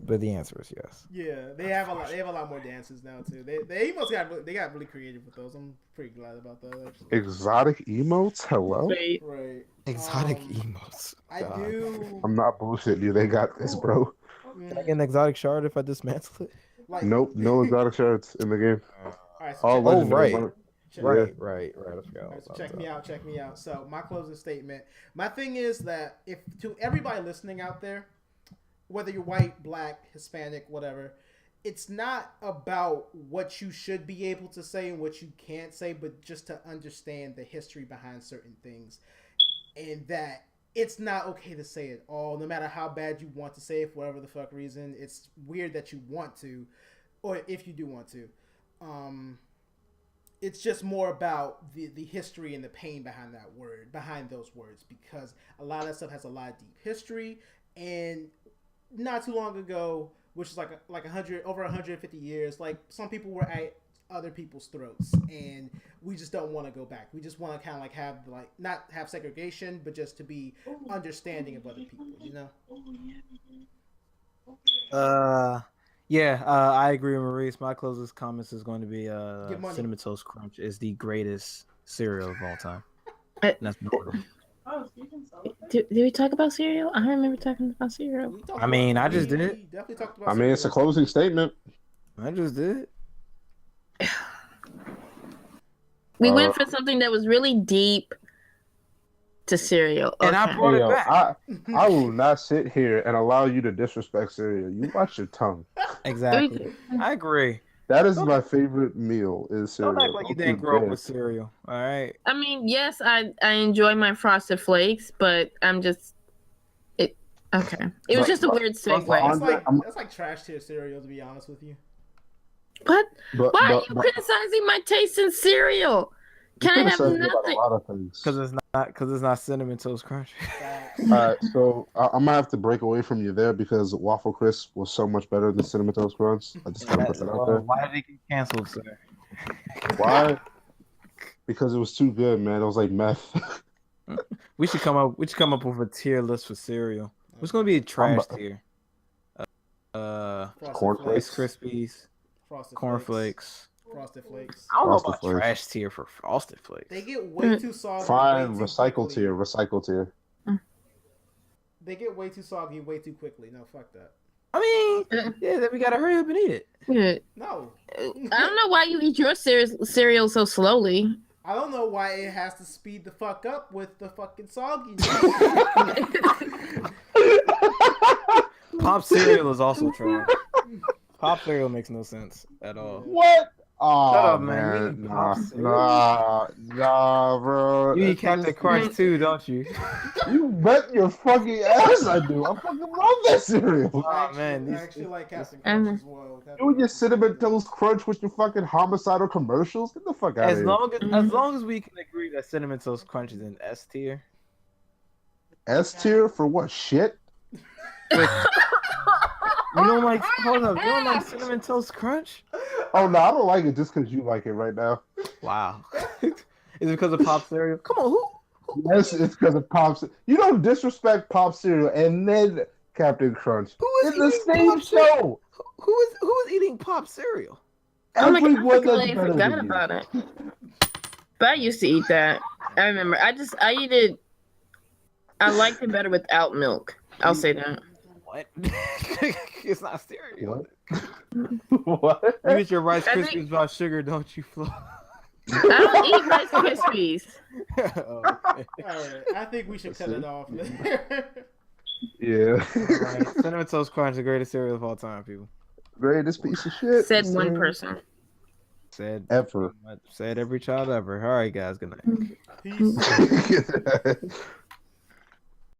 But the answer is yes. Yeah, they have a lot. They have a lot more dances now too. They got really creative with those. I'm pretty glad about that. Actually. Exotic emotes? Hello? Right. Exotic emotes. I do. I'm not bullshitting you. They got this, bro. Can I get an exotic shard if I dismantle it? Like, Nope, no exotic shards in the game. All right. So Legendary. right. Right. I forgot. All right, so check me out. So my closing statement. My thing is that if to everybody listening out there, whether you're white, black, Hispanic, whatever, it's not about what you should be able to say and what you can't say, but just to understand the history behind certain things. And that it's not okay to say it all, no matter how bad you want to say it for whatever the fuck reason. It's weird that you want to, or if you do want to. It's just more about the history and the pain behind those words, because a lot of that stuff has a lot of deep history. And not too long ago, which is like over 150 years, like some people were at other people's throats, and we just don't want to go back. We just want to kind of like have not have segregation, but just to be understanding of other people, you know? I agree with Maurice. My closest comments is going to be Cinnamon Toast Crunch is the greatest cereal of all time. That's important. Did we talk about cereal? I don't remember talking about cereal. I just did. Definitely talked about I mean, it's a closing statement. I just did. We went from something that was really deep to cereal. And I brought it back. I will not sit here and allow you to disrespect cereal. You watch your tongue. Exactly. I agree. That is my favorite meal is cereal. Don't act like you didn't grow up with cereal. All right. I mean, yes, I enjoy my Frosted Flakes, but I'm just it. Okay, it was just a weird segue. That's like trash tier cereal, to be honest with you. What? Why are you criticizing my taste in cereal? Can I have nothing? A lot of things. Because it's not Cinnamon Toast Crunch. All right, so I'm gonna have to break away from you there because Waffle Crisp was so much better than Cinnamon Toast Crunch. I just gotta put that out there. Why did it get canceled, sir? Why? Because it was too good, man. It was like meth. We should come up with a tier list for cereal. What's gonna be a trash tier? Cornflakes. Rice Krispies, Frosted cornflakes. Frosted Flakes. I don't know Frosted about Flakes. trash tier for Frosted Flakes. They get way too soggy. Fine, way too recycle quickly. tier. Recycle tier. They get way too soggy way too quickly. No, fuck that. I mean, yeah, then we gotta hurry up and eat it. Yeah. No. I don't know why you eat your cereal so slowly. I don't know why it has to speed the fuck up with the fucking sogginess. Pop cereal is also trash. Pop cereal makes no sense at all. What? Oh, Shut up, man. man. You eat Pop Nah, bro. You eat Captain Crunch too, don't you? You bet your fucking ass I do. I fucking love that cereal. Oh man, I actually like Captain Crunch as well. You and your Cinnamon Toast Crunch with your fucking homicidal commercials? Get the fuck out of here. as long as we can agree that Cinnamon Toast Crunch is in S tier. S tier for what? Shit? You don't like? Hold up, you don't like Cinnamon Toast Crunch? Oh, no, I don't like it just because you like it right now. Wow. Is it because of Pop cereal? Come on, who? Yes, it's because of Pop. You don't disrespect Pop cereal and then Captain Crunch. Who is in the eating same Pop cereal? show? Who is eating Pop cereal? Oh my God, I Everyone that's completely better forgot than you. about it. But I used to eat that. I remember. I eat it. I liked it better without milk. I'll say that. What? It's not cereal. What? You eat your Rice I Krispies think- without sugar, don't you, Flo? I don't eat Rice Krispies. Oh, okay. Alright, I think we should cut it off there. Yeah. Right. Cinnamon Toast Crunch, the greatest cereal of all time, people. Greatest piece of shit. Said one person. Said Ever. Said every child ever. All right, guys. Good night. Peace.